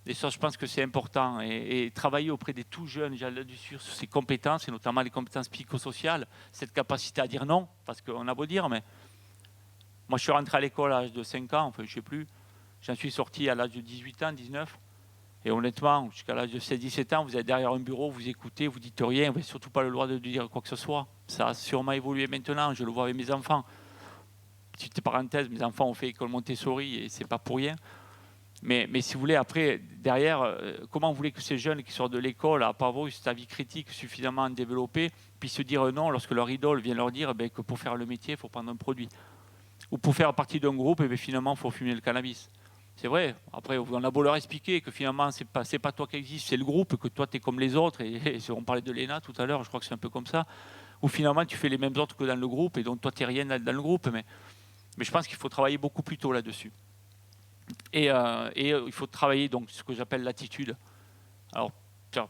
Et ça, je pense que c'est important. Et travailler auprès des tout jeunes, sur ces compétences, et notamment les compétences psychosociales, cette capacité à dire non, parce qu'on a beau dire, mais moi, je suis rentré à l'école à l'âge de 5 ans, enfin, je ne sais plus. J'en suis sorti à l'âge de 18 ans, 19. Et honnêtement, jusqu'à l'âge de 16-17 ans, vous êtes derrière un bureau, vous écoutez, vous dites rien, vous n'avez surtout pas le droit de dire quoi que ce soit. Ça a sûrement évolué maintenant, je le vois avec mes enfants. Petite parenthèse, mes enfants ont fait école Montessori et c'est pas pour rien. Mais si vous voulez, après, derrière, comment vous voulez que ces jeunes qui sortent de l'école, à pas avoir eu cet avis critique suffisamment développé, puissent se dire non lorsque leur idole vient leur dire que pour faire le métier, il faut prendre un produit. Ou pour faire partie d'un groupe, finalement, il faut fumer le cannabis. C'est vrai, après, on a beau leur expliquer que finalement, c'est pas toi qui existe, c'est le groupe, que toi, tu es comme les autres. Et on parlait de l'ENA tout à l'heure, je crois que c'est un peu comme ça. Où finalement, tu fais les mêmes autres que dans le groupe, et donc toi, tu n'es rien dans le groupe. Mais je pense qu'il faut travailler beaucoup plus tôt là-dessus. Et il faut travailler donc ce que j'appelle l'attitude. Alors,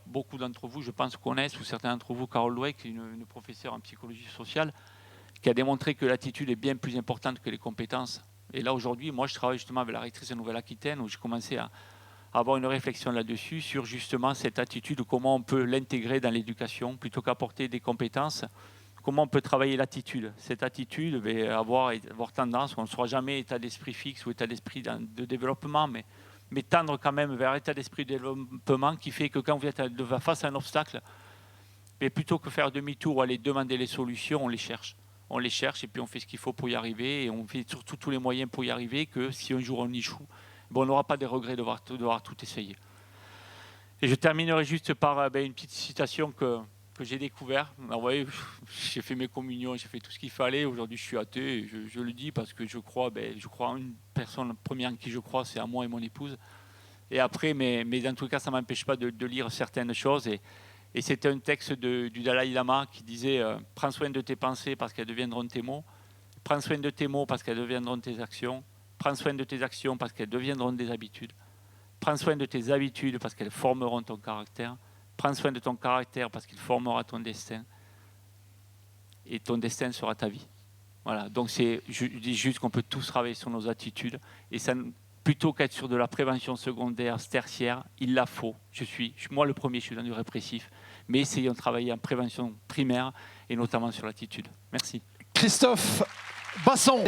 beaucoup d'entre vous, je pense, connaissent, ou certains d'entre vous, Carol Dweck, une professeure en psychologie sociale, qui a démontré que l'attitude est bien plus importante que les compétences. Et là, aujourd'hui, moi, je travaille justement avec la rectrice de Nouvelle-Aquitaine, où j'ai commencé à avoir une réflexion là-dessus, sur justement cette attitude, comment on peut l'intégrer dans l'éducation, plutôt qu'apporter des compétences. Comment on peut travailler l'attitude? Cette attitude va avoir tendance, on ne sera jamais état d'esprit fixe ou état d'esprit de développement, mais tendre quand même vers l'état d'esprit de développement qui fait que quand vous êtes face à un obstacle, mais plutôt que faire demi-tour ou aller demander les solutions, on les cherche. On les cherche et puis on fait ce qu'il faut pour y arriver et on fait surtout tous les moyens pour y arriver, que si un jour on échoue, on n'aura pas des regrets de devoir tout essayer. Et je terminerai juste par une petite citation que j'ai découvert. Alors, vous voyez, j'ai fait mes communions, j'ai fait tout ce qu'il fallait. Aujourd'hui, je suis athée. Et je le dis parce que je crois en une personne. La première en qui je crois, c'est à moi et mon épouse. Et après, mais dans tous les cas, ça ne m'empêche pas de lire certaines choses. Et c'était un texte du Dalai Lama qui disait prends soin de tes pensées parce qu'elles deviendront tes mots. Prends soin de tes mots parce qu'elles deviendront tes actions. Prends soin de tes actions parce qu'elles deviendront des habitudes. Prends soin de tes habitudes parce qu'elles formeront ton caractère. Prends soin de ton caractère parce qu'il formera ton destin. Et ton destin sera ta vie. Voilà, donc je dis juste qu'on peut tous travailler sur nos attitudes et ça, plutôt qu'être sur de la prévention secondaire, tertiaire, il la faut. Moi le premier, je suis dans du répressif, mais essayons de travailler en prévention primaire et notamment sur l'attitude. Merci. Christophe Basson,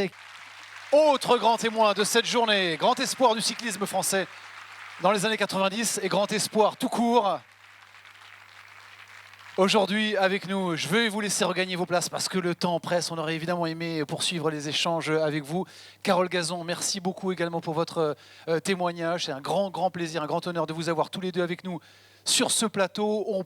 autre grand témoin de cette journée, grand espoir du cyclisme français dans les années 90 et grand espoir tout court. Aujourd'hui avec nous, je vais vous laisser regagner vos places parce que le temps presse. On aurait évidemment aimé poursuivre les échanges avec vous. Carole Gazon, merci beaucoup également pour votre témoignage. C'est un grand plaisir, un grand honneur de vous avoir tous les deux avec nous sur ce plateau.